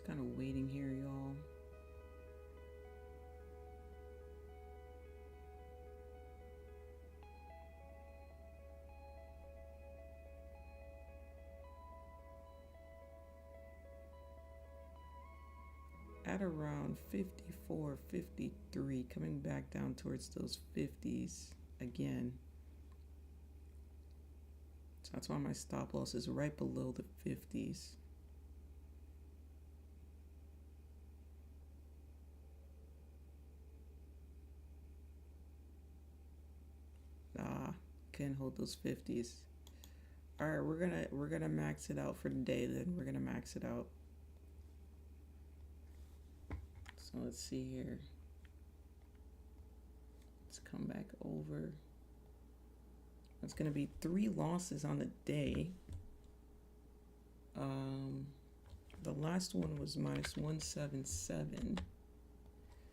Kind of waiting here, y'all. At around 54, 53, coming back down towards those 50s again. So that's why my stop loss is right below the 50s. Can't hold those 50s. All right, we're gonna max it out for the day. Then we're gonna max it out. So let's see here. Let's come back over. That's gonna be 3 losses on the day. The last one was minus 177.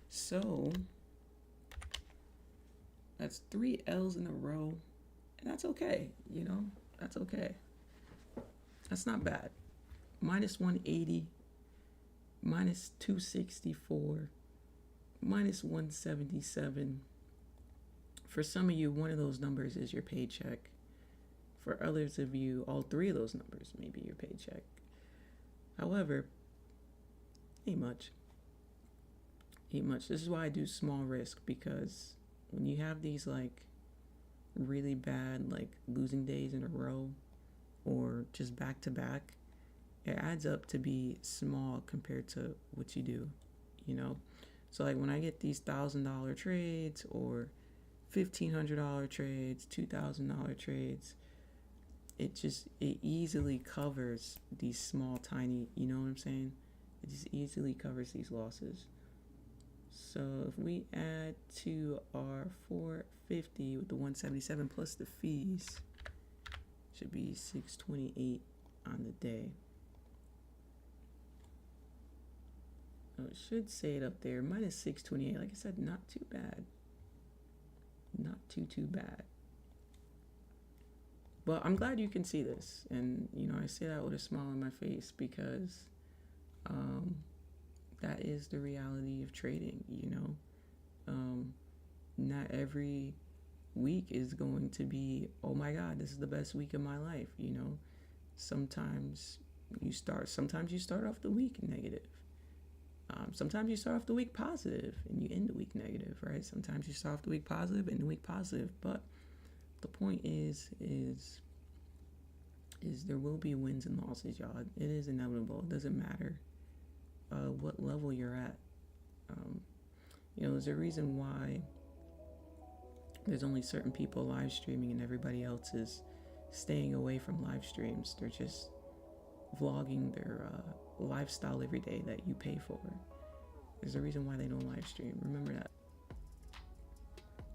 So that's 3 L's in a row. And that's okay, you know, that's okay. That's not bad. Minus 180, minus 264, minus 177. For some of you, one of those numbers is your paycheck. For others of you, all 3 of those numbers may be your paycheck. However, ain't much. Ain't much. This is why I do small risk, because when you have these like really bad like losing days in a row or just back to back, it adds up to be small compared to what you do, you know. So like when I get these $1,000 trades or $1,500 trades, $2,000 trades, it easily covers these small tiny, you know what I'm saying, it just easily covers these losses. So if we add to our 450 with the 177 plus the fees, should be 628 on the day. Oh, it should say it up there, minus 628. Like I said, not too bad. Not too bad. But I'm glad you can see this. And, you know, I say that with a smile on my face because that is the reality of trading, you know. Not every week is going to be, oh my God, this is the best week of my life, you know. Sometimes you start off the week negative. Sometimes you start off the week positive and you end the week negative, right? Sometimes you start off the week positive and the week positive. But the point is there will be wins and losses, y'all. It is inevitable. It doesn't matter what level you're at. There's a reason why there's only certain people live streaming and everybody else is staying away from live streams. They're just vlogging their lifestyle every day that you pay for. There's a reason why they don't live stream. Remember that.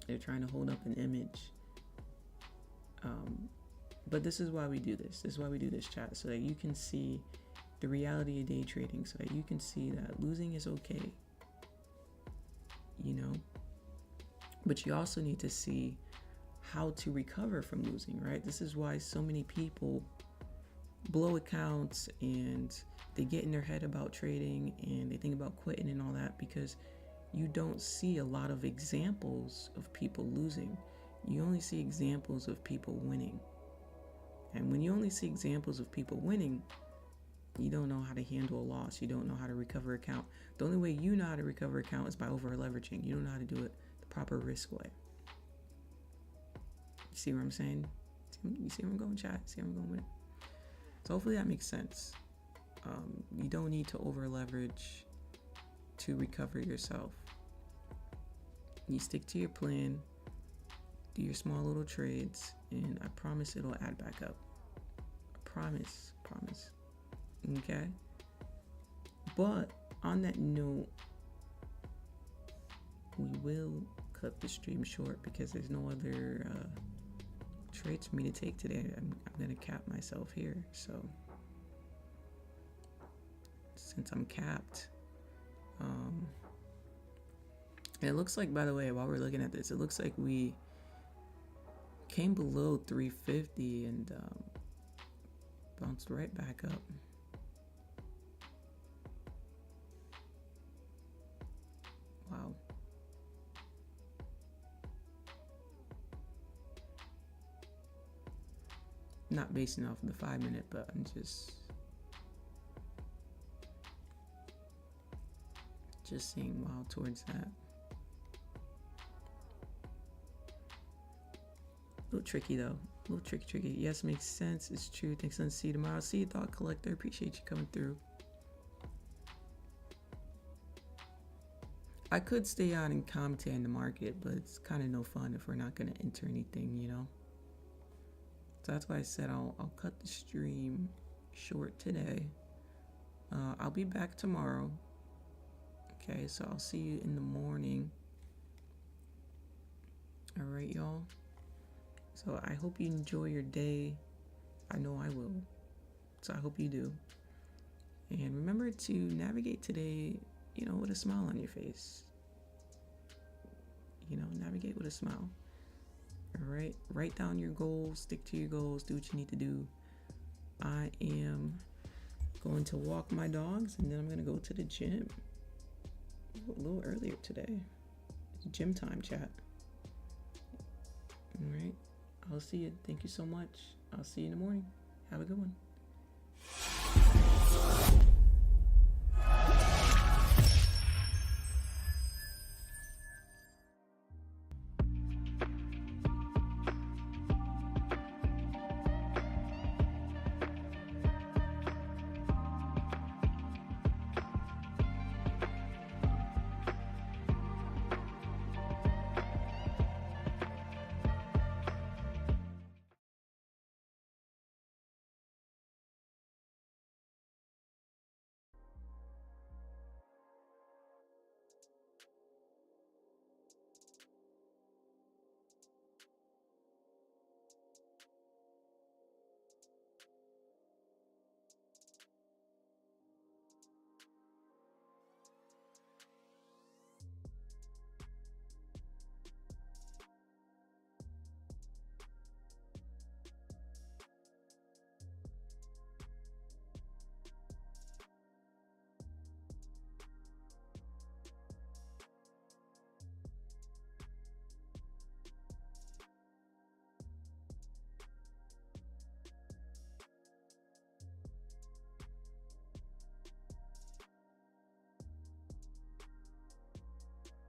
They're trying to hold up an image. But this is why we do this. This is why we do this, chat, so that you can see the reality of day trading, so that you can see that losing is okay. But you also need to see how to recover from losing, right? This is why so many people blow accounts and they get in their head about trading and they think about quitting and all that, because you don't see a lot of examples of people losing. You only see examples of people winning. And when you only see examples of people winning, you don't know how to handle a loss. You don't know how to recover account. The only way you know how to recover account is by over leveraging. You don't know how to do it the proper risk way. You see what I'm saying? You see where I'm going, chat? See where I'm going with it? So hopefully that makes sense. You don't need to over leverage to recover yourself. You stick to your plan, do your small little trades, and I promise it'll add back up. I promise. Okay? But on that note, we will cut the stream short because there's no other trades for me to take today. I'm gonna cap myself here. So since I'm capped, it looks like, by the way, while we're looking at this, it looks like we came below 350 and bounced right back up. Wow. Not basing off of the 5 minute, but I'm just seeing wow towards that. A little tricky though. A little tricky. Yes, makes sense. It's true. Thanks, and see you tomorrow. See you, Thought Collector. Appreciate you coming through. I could stay on and commentate in the market, but it's kind of no fun if we're not going to enter anything, So that's why I said I'll cut the stream short today. I'll be back tomorrow. Okay, so I'll see you in the morning. All right, y'all. So I hope you enjoy your day. I know I will. So I hope you do. And remember to navigate today, with a smile on your face. Navigate with a smile. All right. Write down your goals. Stick to your goals. Do what you need to do. I am going to walk my dogs, and then I'm going to go to the gym. A little earlier today. It's gym time, chat. All right. I'll see you. Thank you so much. I'll see you in the morning. Have a good one.